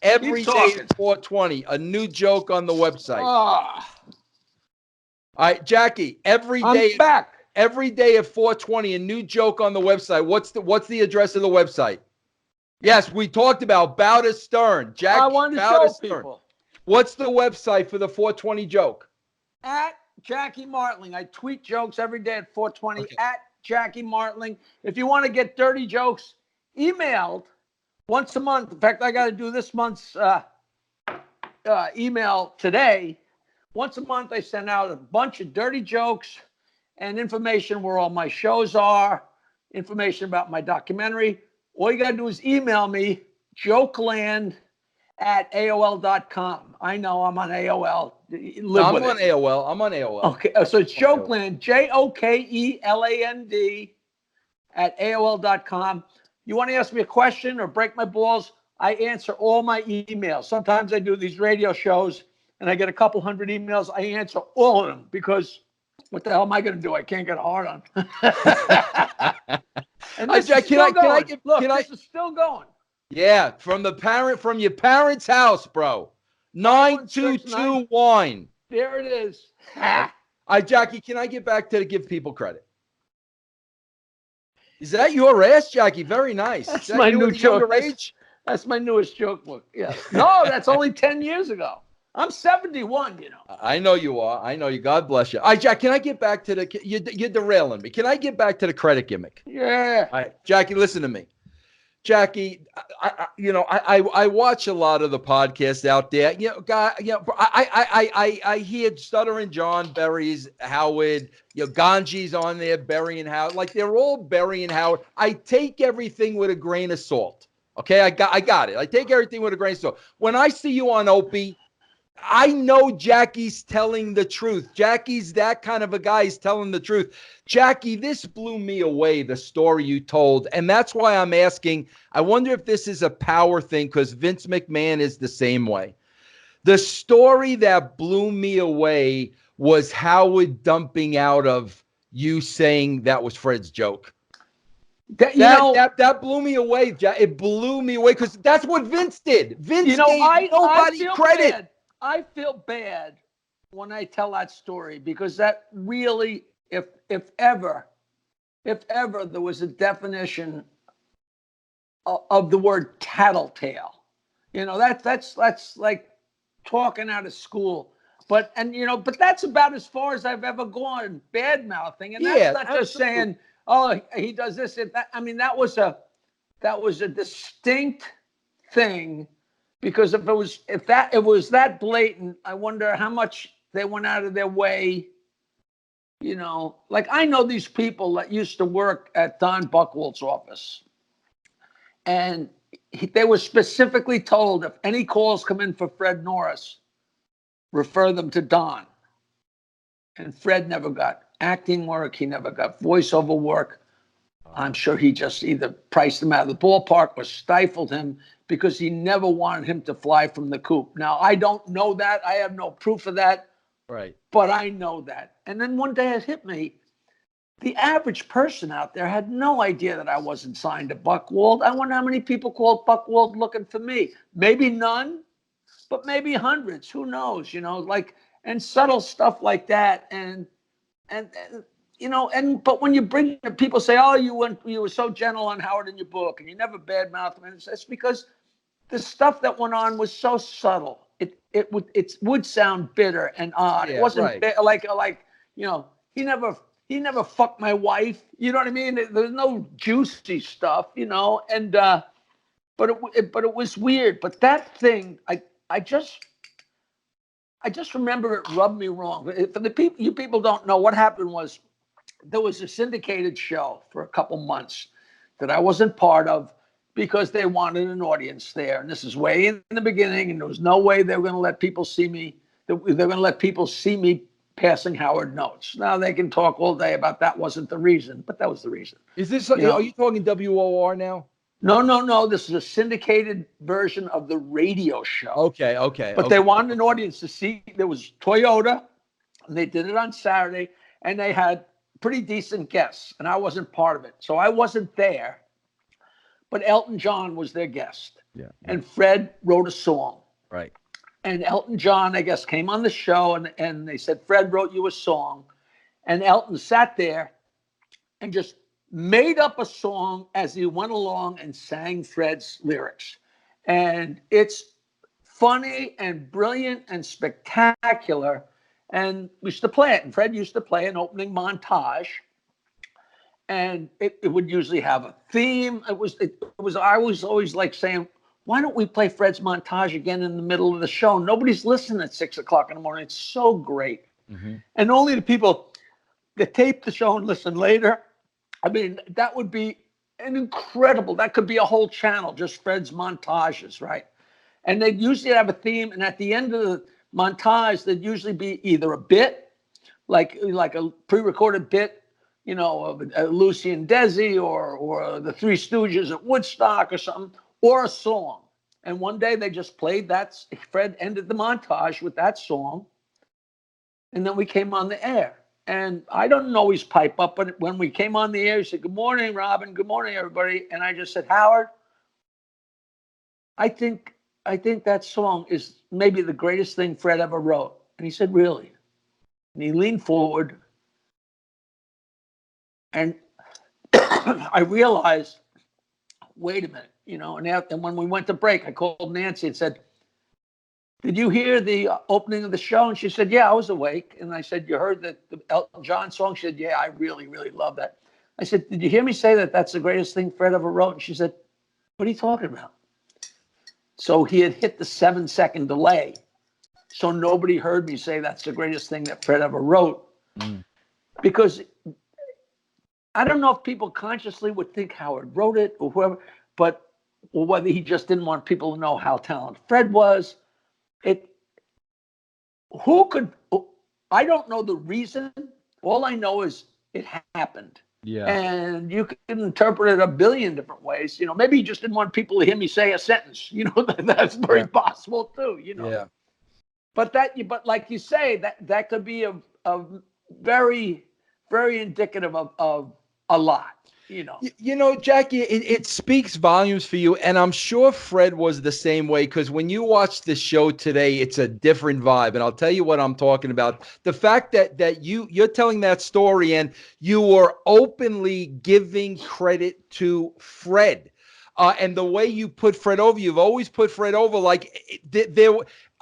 Every day at 4:20, a new joke on the website. All right, Jackie, every day at 4:20, a new joke on the website. What's the address of the website? Yes, we talked about Bow to Stern. Jackie, I want to show people. What's the website for the 4:20 joke? At Jackie Martling. I tweet jokes every day at 4:20 at Jackie Martling. If you want to get dirty jokes emailed once a month. In fact, I got to do this month's email today. Once a month, I send out a bunch of dirty jokes and information where all my shows are, information about my documentary. All you got to do is email me, jokeland@aol.com. I know I'm on AOL. I'm on AOL. Okay, so it's Jokeland, JOKELAND @aol.com. You want to ask me a question or break my balls? I answer all my emails. Sometimes I do these radio shows and I get a couple hundred emails. I answer all of them because what the hell am I going to do? I can't get hard on. And this is still going. This is still going. Yeah, from your parents' house, bro. 922 wine. There it is. All right, Jackie, can I get back to give people credit? Is that your ass, Jackie? Very nice. That's my new joke. That's my newest joke book. Yeah. No, that's only 10 years ago. I'm 71, you know. I know you are. I know you. God bless you. All right, Jack, can I get back to you're derailing me. Can I get back to the credit gimmick? Yeah. All right, Jackie, listen to me. Jackie, I watch a lot of the podcasts out there. I hear Stuttering John buries Howard. Ganji's on there burying Howard. Like they're all burying Howard. I take everything with a grain of salt. Okay, I got it. I take everything with a grain of salt. When I see you on Opie, I know Jackie's telling the truth. Jackie's that kind of a guy. He's telling the truth. Jackie, this blew me away, the story you told. And that's why I'm asking, I wonder if this is a power thing because Vince McMahon is the same way. The story that blew me away was Howard dumping out of you saying that was Fred's joke. That blew me away. It blew me away because that's what Vince did. Vince gave nobody credit. I feel bad when I tell that story because that really, if ever there was a definition of the word tattletale, that's like talking out of school. But that's about as far as I've ever gone, bad mouthing, and that's not just saying, oh, he does this and that. I mean, that was a distinct thing. Because if it was that blatant, I wonder how much they went out of their way. Like I know these people that used to work at Don Buchwald's office, and they were specifically told if any calls come in for Fred Norris, refer them to Don. And Fred never got acting work. He never got voiceover work. I'm sure he just either priced him out of the ballpark or stifled him because he never wanted him to fly from the coop. Now, I don't know that. I have no proof of that. Right. But I know that. And then one day it hit me. The average person out there had no idea that I wasn't signed to Buchwald. I wonder how many people called Buchwald looking for me. Maybe none, but maybe hundreds. Who knows? And subtle stuff like that. But when you bring people say, oh, you were so gentle on Howard in your book and you never badmouthed him, it's because the stuff that went on was so subtle. It would sound bitter and odd. Yeah, it wasn't right. He never fucked my wife. You know what I mean? There's no juicy stuff, and but it was weird. But that thing, I just remember it rubbed me wrong. For the people, you people don't know what happened was. There was a syndicated show for a couple months that I wasn't part of because they wanted an audience there. And this is way in the beginning, and there was no way they were going to let people see me. They're going to let people see me passing Howard notes. Now they can talk all day about that wasn't the reason, but that was the reason. Is this? You know? Are you talking WOR now? No. This is a syndicated version of the radio show. Okay. But they wanted an audience to see. There was Toyota, and they did it on Saturday, and they had pretty decent guests, and I wasn't part of it. So I wasn't there, but Elton John was their guest. Yeah. And Fred wrote a song. Right. And Elton John, I guess, came on the show, and they said, Fred wrote you a song. And Elton sat there and just made up a song as he went along and sang Fred's lyrics. And it's funny and brilliant and spectacular. And we used to play it. And Fred used to play an opening montage. And it would usually have a theme. I was always like saying, why don't we play Fred's montage again in the middle of the show? Nobody's listening at 6 o'clock in the morning. It's so great. Mm-hmm. And only the people that tape the show and listen later. I mean, that would be an incredible, that could be a whole channel, just Fred's montages, right? And they'd usually have a theme. And at the end of the montage, there'd usually be either a bit, like a pre-recorded bit, you know, of Lucy and Desi or the Three Stooges at Woodstock or something, or a song. And one day they just played that. Fred ended the montage with that song. And then we came on the air. And I don't always pipe up, but when we came on the air, he said, good morning, Robin. Good morning, everybody. And I just said, Howard, I think that song is maybe the greatest thing Fred ever wrote. And he said, really? And he leaned forward. And I realized, wait a minute, you know, and when we went to break, I called Nancy and said, did you hear the opening of the show? And she said, yeah, I was awake. And I said, you heard the Elton John song? She said, yeah, I really, really love that. I said, did you hear me say that that's the greatest thing Fred ever wrote? And she said, what are you talking about? So he had hit the 7-second delay. So nobody heard me say that's the greatest thing that Fred ever wrote. Because I don't know if people consciously would think Howard wrote it or whoever, or whether he just didn't want people to know how talented Fred was. I don't know the reason. All I know is it happened. Yeah. And you can interpret it a billion different ways. You know, maybe he just didn't want people to hear me say a sentence. You know, that's very possible too, you know. Yeah. But like you say, that could be a very, very indicative of a lot. You know. You know, Jackie, it speaks volumes for you, and I'm sure Fred was the same way, because when you watch the show today, it's a different vibe, and I'll tell you what I'm talking about. The fact that you're telling that story, and you were openly giving credit to Fred, and the way you put Fred over, you've always put Fred over. Like there.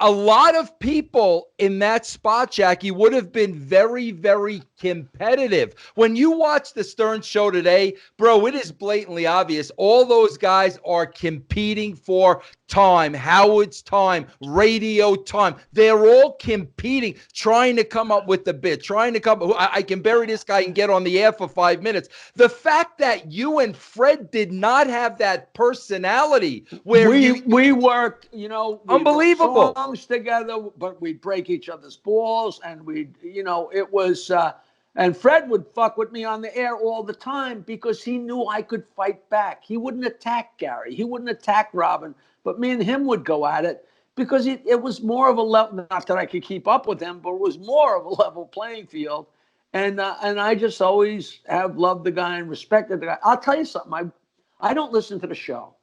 A lot of people in that spot, Jackie, would have been very, very competitive. When you watch the Stern Show today, bro, it is blatantly obvious. All those guys are competing for time, Howard's time, radio time. They're all competing, trying to come up with the bit, I can bury this guy and get on the air for 5 minutes. The fact that you and Fred did not have that personality where we worked, you know, unbelievable songs together, but we'd break each other's balls, and it was, and Fred would fuck with me on the air all the time because he knew I could fight back. He wouldn't attack Gary. He wouldn't attack Robin, but me and him would go at it because it was more of a level, not that I could keep up with him, but it was more of a level playing field. And I just always have loved the guy and respected the guy. I'll tell you something. I don't listen to the show,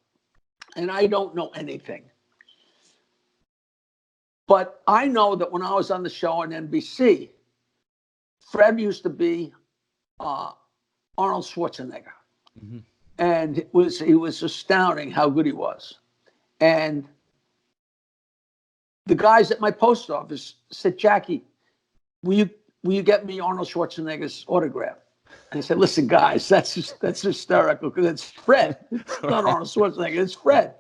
and I don't know anything. But I know that when I was on the show on NBC, Fred used to be Arnold Schwarzenegger. Mm-hmm. And it was astounding how good he was. And the guys at my post office said, Jackie, will you get me Arnold Schwarzenegger's autograph? And I said, listen, guys, that's hysterical because it's Fred. It's not Arnold Schwarzenegger, it's Fred.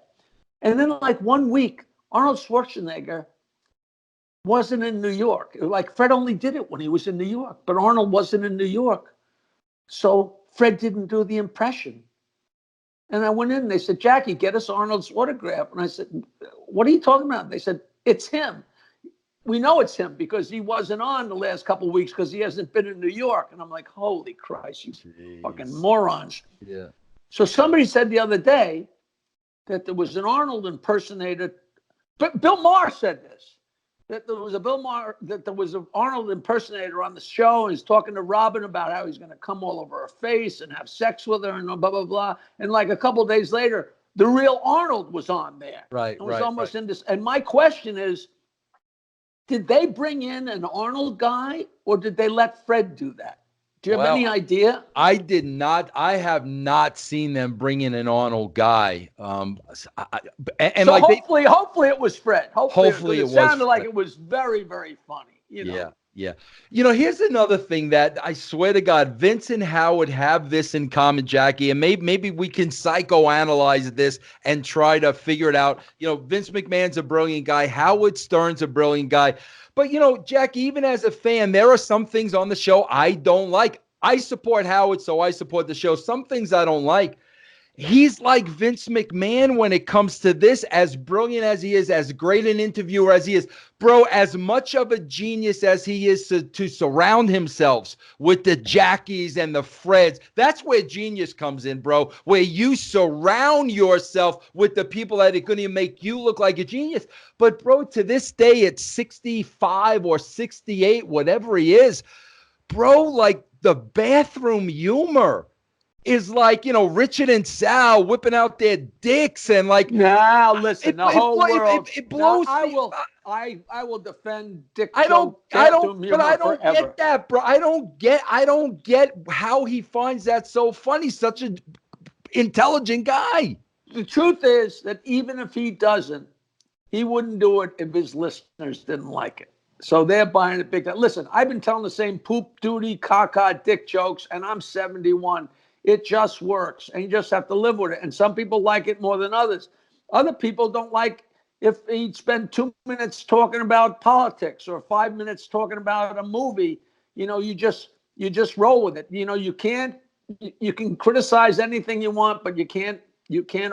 And then like 1 week, Arnold Schwarzenegger wasn't in New York. Like Fred only did it when he was in New York, but Arnold wasn't in New York. So Fred didn't do the impression. And I went in and they said, Jackie, get us Arnold's autograph. And I said, what are you talking about? They said, it's him. we know it's him because he wasn't on the last couple of weeks because he hasn't been in New York. And I'm like, holy Christ, you fucking morons. Yeah. So somebody said the other day that there was an Arnold impersonator. But Bill Maher said this, that there was an Arnold impersonator on the show, and he's talking to Robin about how he's going to come all over her face and have sex with her and blah, blah, blah. And like a couple of days later, the real Arnold was on there. Right, It was almost right. in this. And my question is, did they bring in an Arnold guy or did they let Fred do that? Do you have any idea? I did not. I have not seen them bring in an Arnold guy. And So like hopefully it was Fred. Hopefully it was sounded like Fred. it was very, very funny. You know? Yeah, yeah. You know, here's another thing that I swear to God, Vince and Howard have this in common, Jackie, and maybe we can psychoanalyze this and try to figure it out. You know, Vince McMahon's a brilliant guy. Howard Stern's a brilliant guy. But, you know, Jackie, even as a fan, there are some things on the show I don't like. I support Howard, so I support the show. Some things I don't like. He's like Vince McMahon when it comes to this, as brilliant as he is, as great an interviewer as he is. Bro, as much of a genius as he is to surround himself with the Jackies and the Freds, that's where genius comes in, bro, where you surround yourself with the people that are going to make you look like a genius. But, bro, to this day, at 65 or 68, whatever he is, bro, like the bathroom humor is like, you know, Richard and Sal whipping out their dicks and like. Now listen, the whole world. It blows. I will defend Dick. I don't forever. get that, bro. I don't get how he finds that so funny. Such an intelligent guy. The truth is that even if he doesn't, he wouldn't do it if his listeners didn't like it. So they're buying it big time. Listen, I've been telling the same poop, duty, caca, dick jokes, and I'm 71. It just works, and you just have to live with it. And some people like it more than others. Other people don't like if he'd spend 2 minutes talking about politics or 5 minutes talking about a movie. You know, you just roll with it. You know, you can criticize anything you want, but you can't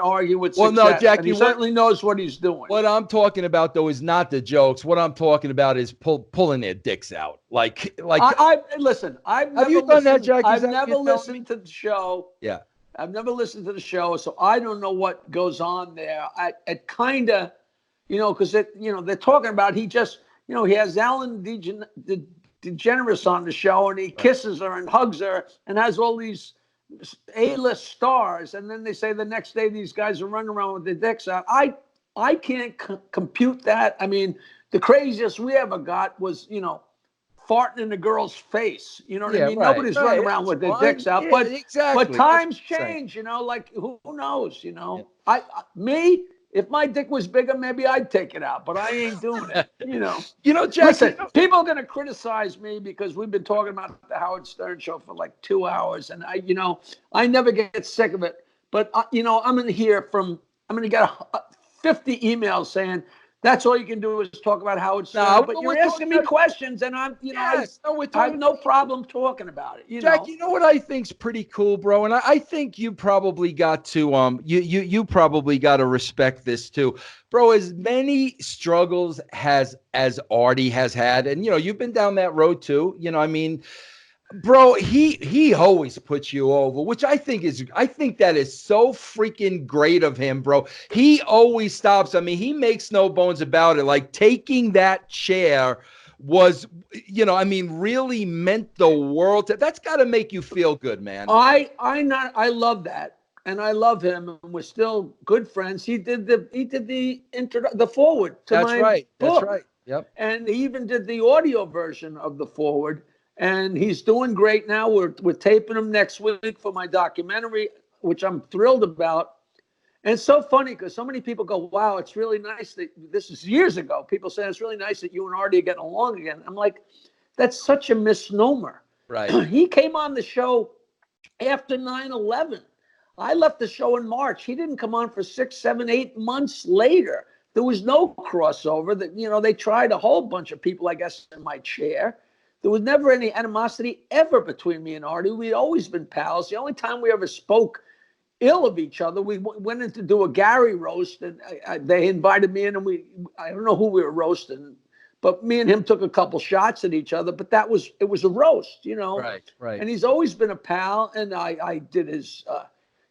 argue with success. Well, no, Jackie, and he certainly knows what he's doing. What I'm talking about, though, is not the jokes. What I'm talking about is pulling their dicks out. Like. Listen. Have you done that, Jackie? I've never listened to the show. Yeah. I've never listened to the show, so I don't know what goes on there. It kind of, you know, because they're talking about he has Ellen DeGeneres on the show, and he kisses her and hugs her and has all these A-list stars, and then they say the next day these guys are running around with their dicks out. I can't compute that. I mean, the craziest we ever got was, you know, farting in a girl's face. You know what I mean? Right, Nobody's running around with their dicks out. Yeah, but exactly. but times change, you know, like who knows, you know. Yeah. If my dick was bigger, maybe I'd take it out, but I ain't doing it, you know. You know, Jackie, listen, people are going to criticize me because we've been talking about the Howard Stern show for like 2 hours, and I never get sick of it. But I'm going to get 50 emails saying that's all you can do is talk about Howard Stern. No, but you're asking me questions, and I have no problem talking about it. Jack, you know what I think's pretty cool, bro, and I think you probably got to you probably got to respect this too, bro. As many struggles as Artie has had, and you've been down that road too. I mean, bro, he always puts you over, which I think that is so freaking great of him, bro. He always stops. I mean, he makes no bones about it. Like taking that chair was, really meant the world to. That's got to make you feel good, man. I love that, and I love him, and we're still good friends. He did the forward to my book. That's right. Yep. And he even did the audio version of the forward. And he's doing great now. We're taping him next week for my documentary, which I'm thrilled about. And it's so funny because so many people go, wow, it's really nice that this is years ago. People say it's really nice that you and Artie are getting along again. I'm like, that's such a misnomer. Right. He came on the show after 9/11. I left the show in March. He didn't come on for 6, 7, 8 months later. There was no crossover. That they tried a whole bunch of people, I guess, in my chair. There was never any animosity ever between me and Artie. We'd always been pals. The only time we ever spoke ill of each other, we went in to do a Gary roast, and they invited me in, and I don't know who we were roasting, but me and him took a couple shots at each other. But it was a roast, you know. Right. And he's always been a pal. And I did his.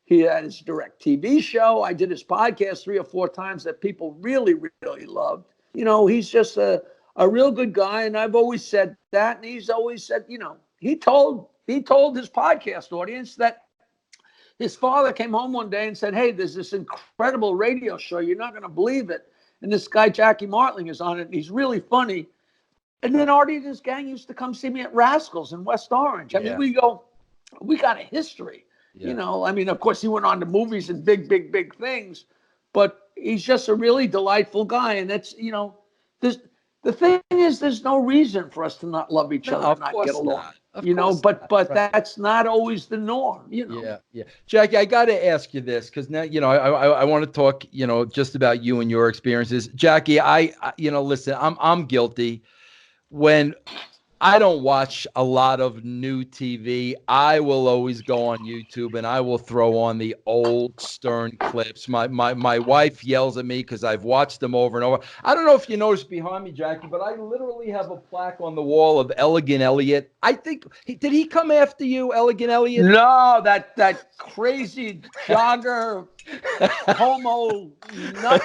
He had his direct TV show. I did his podcast 3 or 4 times that people really, really loved. You know, he's just a real good guy. And I've always said that. And he's always said, you know, he told his podcast audience that his father came home one day and said, hey, there's this incredible radio show. You're not going to believe it. And this guy, Jackie Martling, is on it. And he's really funny. And then Artie and his gang used to come see me at Rascals in West Orange. I mean, we got a history. Yeah. You know, I mean, of course, he went on to movies and big things, but he's just a really delightful guy. And that's, you know, the thing is, there's no reason for us to not love each other and not get along. You know, but that's not always the norm, you know. Yeah. Jackie, I got to ask you this because now, you know, I want to talk, you know, just about you and your experiences. Jackie, you know, listen, I'm guilty. When I don't watch a lot of new TV, I will always go on YouTube and I will throw on the old Stern clips. My wife yells at me because I've watched them over and over. I don't know if you noticed behind me, Jackie, but I literally have a plaque on the wall of Elegant Elliot. I think, did he come after you, Elegant Elliot? No, that crazy jogger, homo nut,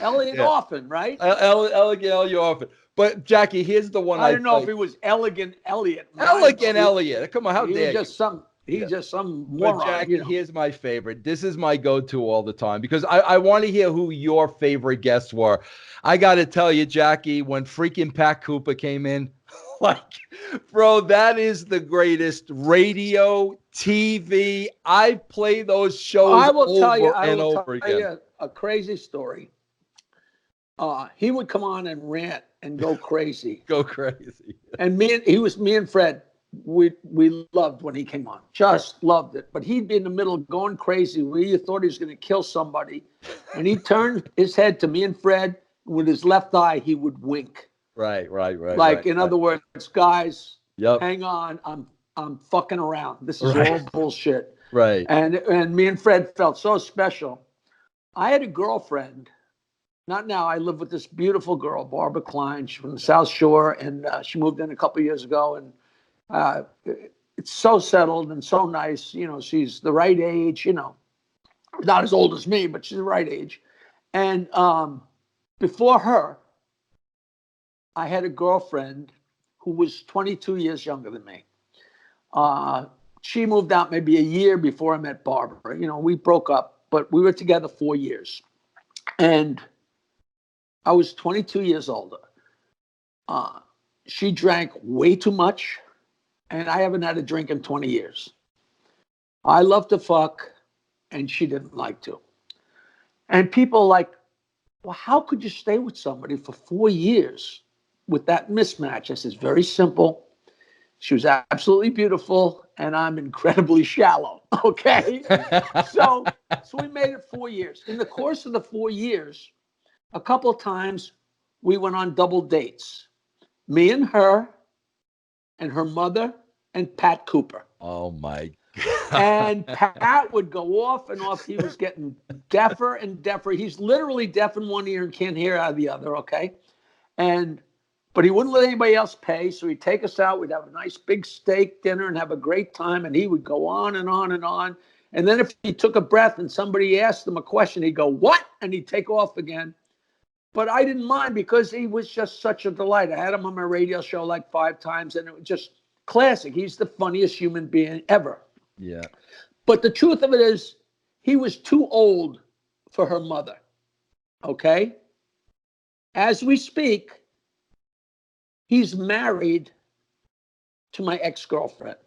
Elliot Orphan, right? Elegant Elliot Orphan. But Jackie, here's the one I don't know if it was Elegant Elliot. Elegant Elliot. Come on, how dare you? He's just some moron. But Jackie, you know? Here's my favorite. This is my go-to all the time because I want to hear who your favorite guests were. I got to tell you, Jackie, when freaking Pat Cooper came in, like, bro, that is the greatest radio, TV. I play those shows over and over again. A crazy story. He would come on and rant and go crazy. And me and Fred, we loved when he came on. Just loved it. But he'd be in the middle going crazy where you thought he was going to kill somebody. And he turned his head to me and Fred. With his left eye, he would wink. Right. Like, in other words, guys, hang on. I'm fucking around. This is all bullshit. Right. And me and Fred felt so special. I had a girlfriend. Not now. I live with this beautiful girl, Barbara Klein. She's from the South Shore, and she moved in a couple of years ago. And it's so settled and so nice. You know, she's the right age. You know, not as old as me, but she's the right age. And before her, I had a girlfriend who was 22 years younger than me. She moved out maybe a year before I met Barbara. You know, we broke up, but we were together 4 years, and I was 22 years older. She drank way too much, and I haven't had a drink in 20 years. I love to fuck, and she didn't like to. And people like, well, how could you stay with somebody for 4 years with that mismatch? I said, it's very simple. She was absolutely beautiful, and I'm incredibly shallow, okay? So we made it 4 years. In the course of the 4 years, a couple of times we went on double dates. Me and her mother and Pat Cooper. Oh my God. And Pat would go off and off. He was getting deafer and deafer. He's literally deaf in one ear and can't hear out of the other, okay? But he wouldn't let anybody else pay, so he'd take us out. We'd have a nice big steak dinner and have a great time, and he would go on and on and on. And then if he took a breath and somebody asked him a question, he'd go, what? And he'd take off again. But I didn't mind because he was just such a delight. I had him on my radio show like 5 times, and it was just classic. He's the funniest human being ever. Yeah. But the truth of it is, he was too old for her mother. Okay? As we speak, he's married to my ex-girlfriend.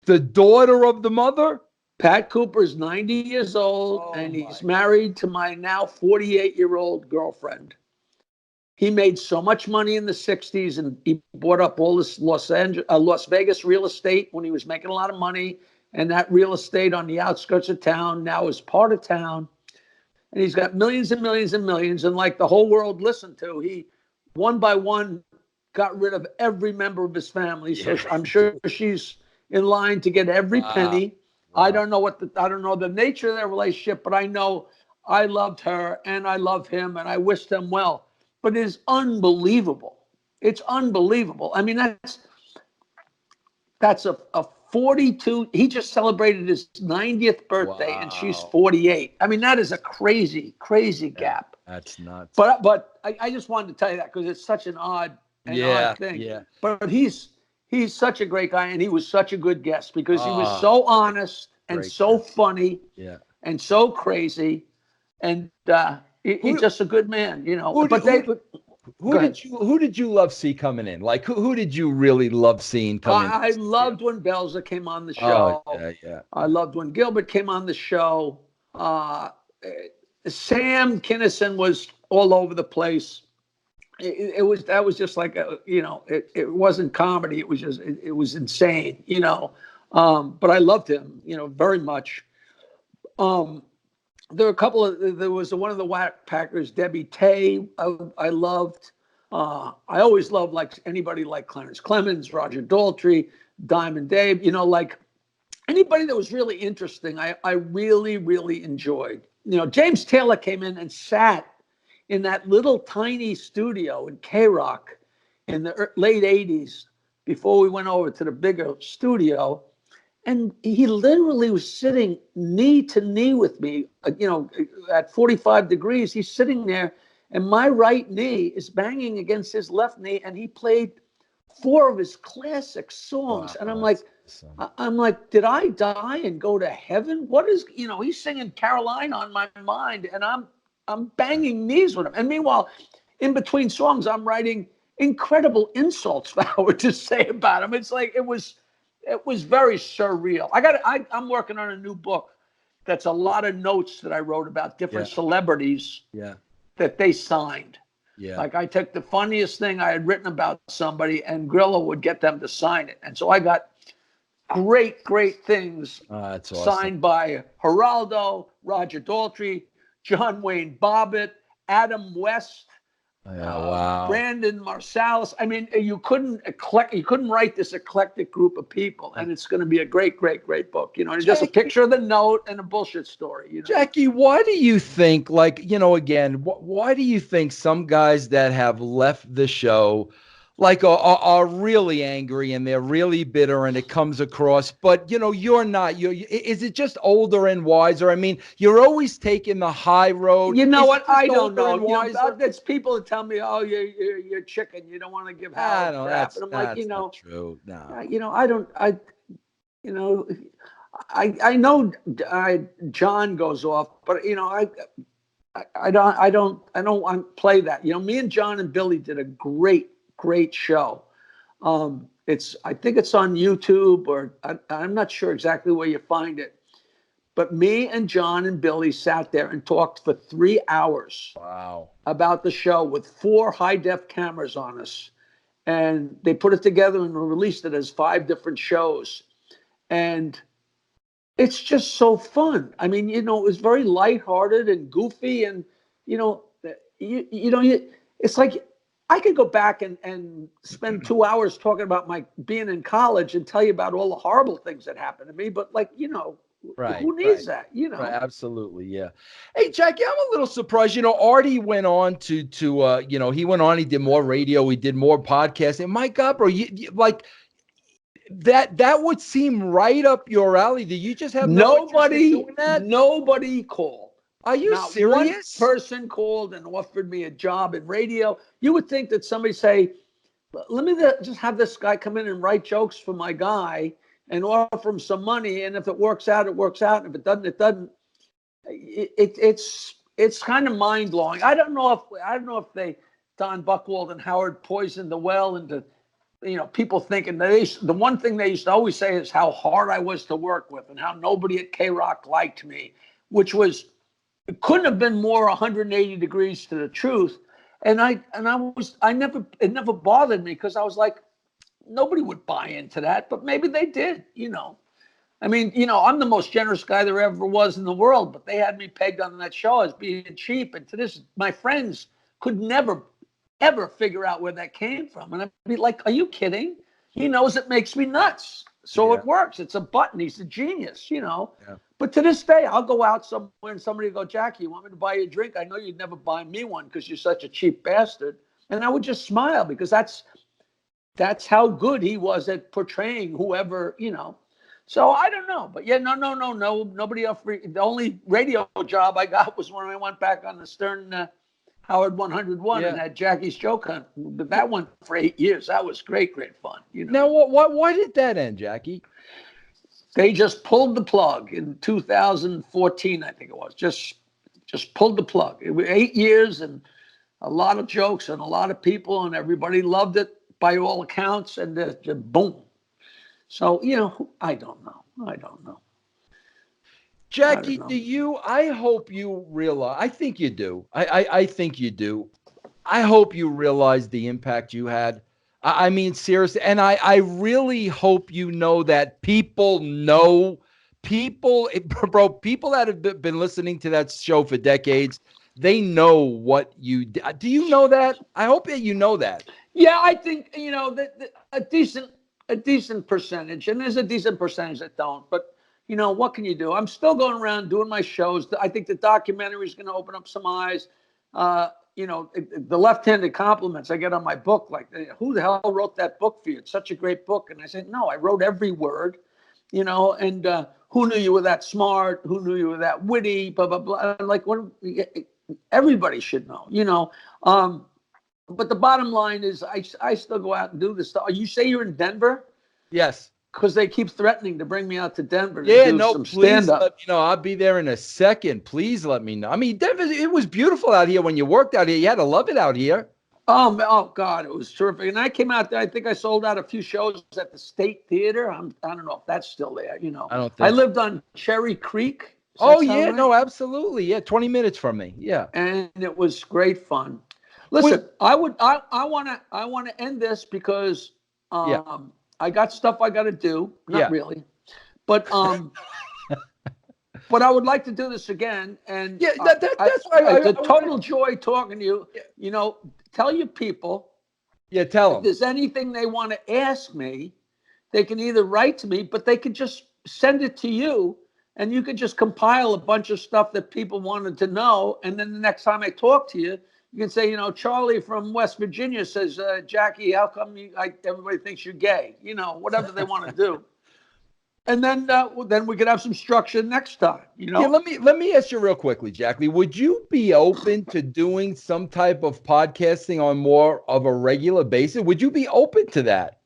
The daughter of the mother? Pat Cooper is 90 years old, and he's married to my now 48-year-old girlfriend. He made so much money in the 60s, and he bought up all this Las Vegas real estate when he was making a lot of money, and that real estate on the outskirts of town now is part of town. And he's got millions and millions and millions, and like the whole world listened to, he, one by one, got rid of every member of his family. So I'm sure she's in line to get every penny. Wow. I don't know the nature of their relationship, but I know I loved her and I love him and I wish them well. but it is unbelievable. It's unbelievable. I mean, that's a 42. He just celebrated his 90th birthday, and she's 48. I mean, that is a crazy, crazy gap. That's nuts. But I just wanted to tell you that because it's such an odd thing. Yeah. But he's such a great guy, and he was such a good guest because he was so honest and so funny, and so crazy, and he's just a good man, you know. Who did you love see coming in? Like who did you really love seeing coming in? I loved when Belza came on the show. I loved when Gilbert came on the show. Sam Kinison was all over the place. That was just like it wasn't comedy. It was just it was insane, you know. But I loved him, you know, very much. There was one of the Whack Packers, Debbie Tay. I loved. I always loved like anybody like Clarence Clemens, Roger Daltrey, Diamond Dave. You know, like anybody that was really interesting. I really, really enjoyed. You know, James Taylor came in and sat in that little tiny studio in K-Rock in the late 80s before we went over to the bigger studio. And he literally was sitting knee to knee with me, you know, at 45 degrees. He's sitting there, and my right knee is banging against his left knee, and he played 4 of his classic songs. And I'm like, did I die and go to heaven? What is, you know, he's singing Caroline on my mind, and I'm banging knees with him. And meanwhile, in between songs, I'm writing incredible insults for Howard to say about him. It's like it was very surreal. I'm working on a new book that's a lot of notes that I wrote about different celebrities that they signed. Yeah. Like I took the funniest thing I had written about somebody, and Grillo would get them to sign it. And so I got great things signed by Geraldo, Roger Daltrey, John Wayne Bobbitt, Adam West, Brandon Marsalis. I mean, you couldn't write this eclectic group of people, and it's going to be a great book. You know, and just a picture of the note and a bullshit story. You know? Jackie, why do you think, like, you know, again, why do you think some guys that have left the show, like, are really angry and they're really bitter, and it comes across, but, you know, you're not. Is it just older and wiser? I mean, you're always taking the high road. You know what? I don't know. You know, there's people that tell me, "Oh, you're chicken. You don't want to give Howard crap." And I'm like, you know, not true. No. You know, I know John goes off, but you know, I don't want to play that. You know, me and John and Billy did a great show. I think it's on YouTube, or I'm not sure exactly where you find it. But me and John and Billy sat there and talked for 3 hours. Wow. About the show with 4 high-def cameras on us. And they put it together and released it as 5 different shows. And it's just so fun. I mean, you know, it was very lighthearted and goofy, and you know, it's like I could go back and spend 2 hours talking about my being in college and tell you about all the horrible things that happened to me. But like, you know, who needs that? You know, absolutely, yeah. Hey, Jackie, I'm a little surprised. You know, Artie went on to you know, he went on. He did more radio. He did more podcasting. My God, bro, you like. That would seem right up your alley. Do you just have nobody doing that? Nobody called. Are you serious? One person called and offered me a job in radio. You would think that somebody say, "Let me just have this guy come in and write jokes for my guy and offer him some money. And if it works out, it works out. And if it doesn't, it doesn't." It's kind of mind blowing. I don't know if Don Buchwald and Howard poisoned the well into, you know, people thinking the one thing they used to always say is how hard I was to work with and how nobody at K-Rock liked me, which was, it couldn't have been more 180 degrees to the truth. And it never bothered me because I was like, nobody would buy into that, but maybe they did, you know. I mean, you know, I'm the most generous guy there ever was in the world, but they had me pegged on that show as being cheap. And to this, my friends could never, ever figure out where that came from. And I'd be like, are you kidding? He knows it makes me nuts. So Yeah. it works. It's a button. He's a genius, Yeah. But to this day, I'll go out somewhere and somebody will go, Jackie, you want me to buy you a drink? I know you'd never buy me one because you're such a cheap bastard. And I would just smile because that's how good he was at portraying whoever, So I don't know. But yeah, no. Nobody offered. The only radio job I got was when I went back on the Stern Howard 101 and had Jackie's Joke Hunt. But that went for 8 years. That was great fun. Now, why did that end, Jackie? They just pulled the plug in 2014, I think it was. Just pulled the plug. It was 8 years and a lot of jokes and a lot of people, and everybody loved it by all accounts. And just boom. So I don't know. Jackie, I hope you realize, I think you do. I think you do. I hope you realize the impact you had. I mean, seriously. And I really hope you know that people that have been listening to that show for decades, they know what you did. Do you know that? I hope that you know that. Yeah, I think, a decent percentage, and there's a decent percentage that don't, but what can you do? I'm still going around doing my shows. I think the documentary is going to open up some eyes. The left-handed compliments I get on my book, like, who the hell wrote that book for you? It's such a great book. And I said, no, I wrote every word, and who knew you were that smart? Who knew you were that witty? Blah, blah, blah. And like, everybody should know, but the bottom line is I still go out and do this stuff. You say you're in Denver? Yes. Because they keep threatening to bring me out to Denver to do some stand-up. Let me know. I'll be there in a second. Please let me know. I mean, Denver, it was beautiful out here when you worked out here. You had to love it out here. Oh God, it was terrific. And I came out there. I think I sold out a few shows at the State Theater. I don't know if that's still there. I don't think I lived on Cherry Creek. Oh yeah, right? No, absolutely. Yeah, 20 minutes from me. Yeah, and it was great fun. Listen, I want to end this because I got stuff I got to do. Not really, but but I would like to do this again. And that's why the total joy talking to you. Tell your people. Yeah, tell them. If there's anything they want to ask me, they can either write to me, but they could just send it to you, and you could just compile a bunch of stuff that people wanted to know. And then the next time I talk to you, you can say, Charlie from West Virginia says, Jackie, how come everybody thinks you're gay? Whatever they want to do. And then we could have some structure next time. Yeah, let me ask you real quickly, Jackie. Would you be open to doing some type of podcasting on more of a regular basis? Would you be open to that?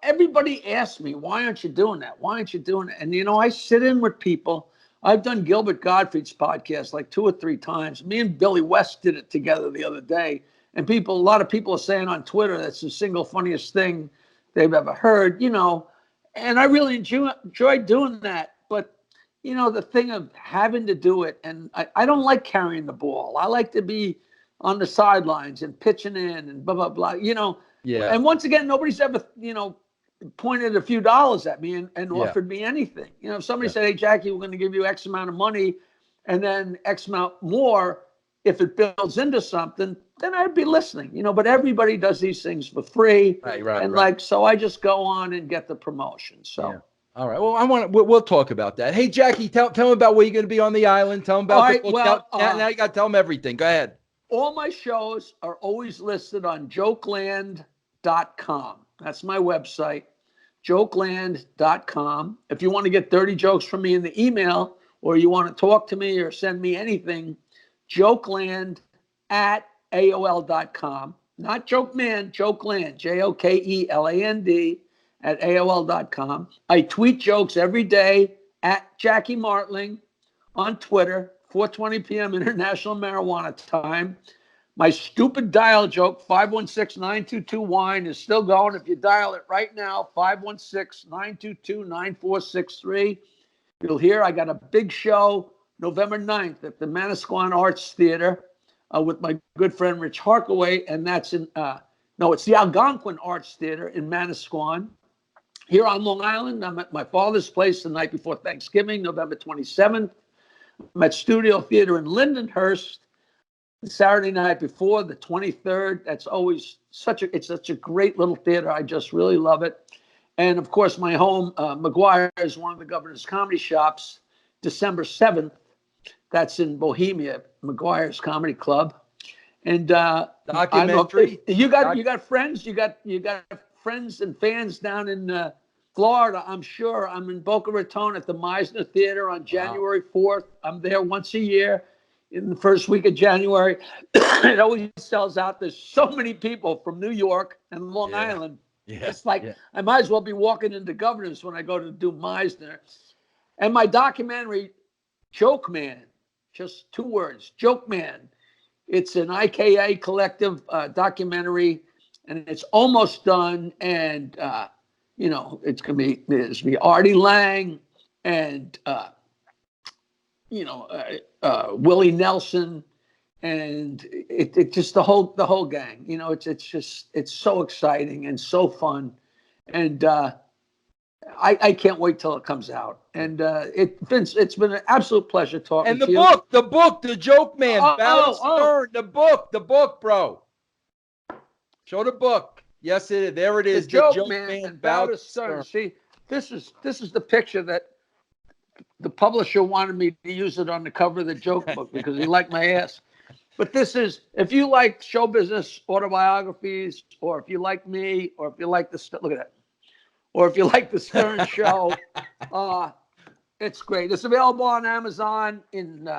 Everybody asks me, why aren't you doing that? Why aren't you doing it? And I sit in with people. I've done Gilbert Gottfried's podcast like 2 or 3 times. Me and Billy West did it together the other day. And a lot of people are saying on Twitter that's the single funniest thing they've ever heard, And I really enjoy doing that. But, the thing of having to do it, and I don't like carrying the ball. I like to be on the sidelines and pitching in and blah, blah, blah, Yeah. And once again, nobody's ever, pointed a few dollars at me and offered me anything. If somebody said, hey, Jackie, we're going to give you X amount of money and then X amount more if it builds into something, then I'd be listening, but everybody does these things for free. Right. And so I just go on and get the promotion. So. Yeah. All right. Well, we'll talk about that. Hey, Jackie, tell them about where you're going to be on the island. Tell them about the book. Now you got to tell them everything. Go ahead. All my shows are always listed on jokeland.com. That's my website, jokeland.com. If you want to get 30 jokes from me in the email, or you want to talk to me or send me anything, jokeland@AOL.com. Not Joke Man, Jokeland, JOKELAND @AOL.com. I tweet jokes every day at Jackie Martling on Twitter, 4:20 p.m. International Marijuana Time. My stupid dial joke, 516-922-WINE, is still going. If you dial it right now, 516-922-9463. You'll hear I got a big show November 9th at the Manasquan Arts Theater with my good friend Rich Harkaway, and that's it's the Algonquin Arts Theater in Manasquan. Here on Long Island, I'm at my father's place the night before Thanksgiving, November 27th. I'm at Studio Theater in Lindenhurst Saturday night before, the 23rd. That's always such a great little theater. I just really love it. And of course, my home, McGuire, is one of the governor's comedy shops, December 7th. That's in Bohemia, McGuire's Comedy Club. And Documentary. You got friends, you got friends and fans down in Florida. I'm sure. I'm in Boca Raton at the Meisner Theater on January 4th. I'm there once a year in the first week of January. It always sells out. There's so many people from New York and Long Island. It's like I might as well be walking into Governor's when I go to do Meisner. And my documentary, Joke Man, just 2 words, Joke Man. It's an IKA collective documentary, and it's almost done. And it's gonna be Artie Lang and Willie Nelson, and it just the whole gang. It's so exciting and so fun, and I can't wait till it comes out. And Vince, it's been an absolute pleasure talking And to you. the book, The Joke Man, Stern, the book, bro. Show the book. Yes, it is. There it is. The Joke Man, Bowder Stern. See, this is the picture that the publisher wanted me to use it on the cover of the joke book because he liked my ass. But this is, if you like show business autobiographies, or if you like me, or if you like look at that, or if you like the Stern Show, it's great. It's available on Amazon in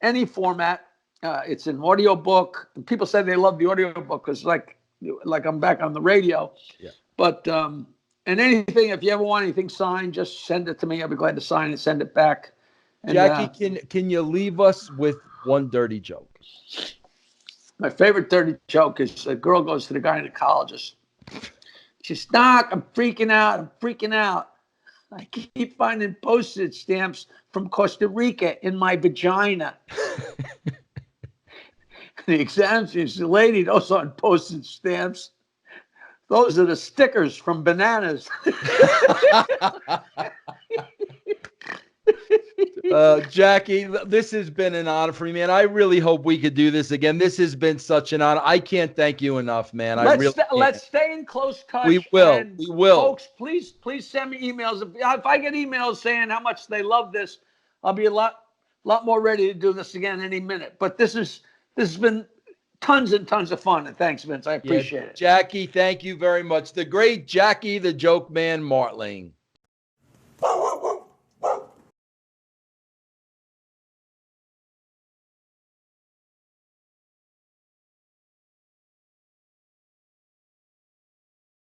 any format. It's an audio book. And people say they love the audio book because like I'm back on the radio. Yeah. But and anything, if you ever want anything signed, just send it to me. I'll be glad to sign it, send it back. And, Jackie, can you leave us with one dirty joke? My favorite dirty joke is a girl goes to the gynecologist. She's, Doc, I'm freaking out. I keep finding postage stamps from Costa Rica in my vagina. The exam, she's the lady, those aren't postage stamps. Those are the stickers from bananas. Jackie, this has been an honor for me, man. I really hope we could do this again. This has been such an honor. I can't thank you enough, man. Let's stay in close touch. We will. Folks, please send me emails. If I get emails saying how much they love this, I'll be a lot more ready to do this again any minute. But this has been tons and tons of fun. And thanks, Vince. I appreciate it. Jackie, thank you very much. The great Jackie, the Joke Man, Martling.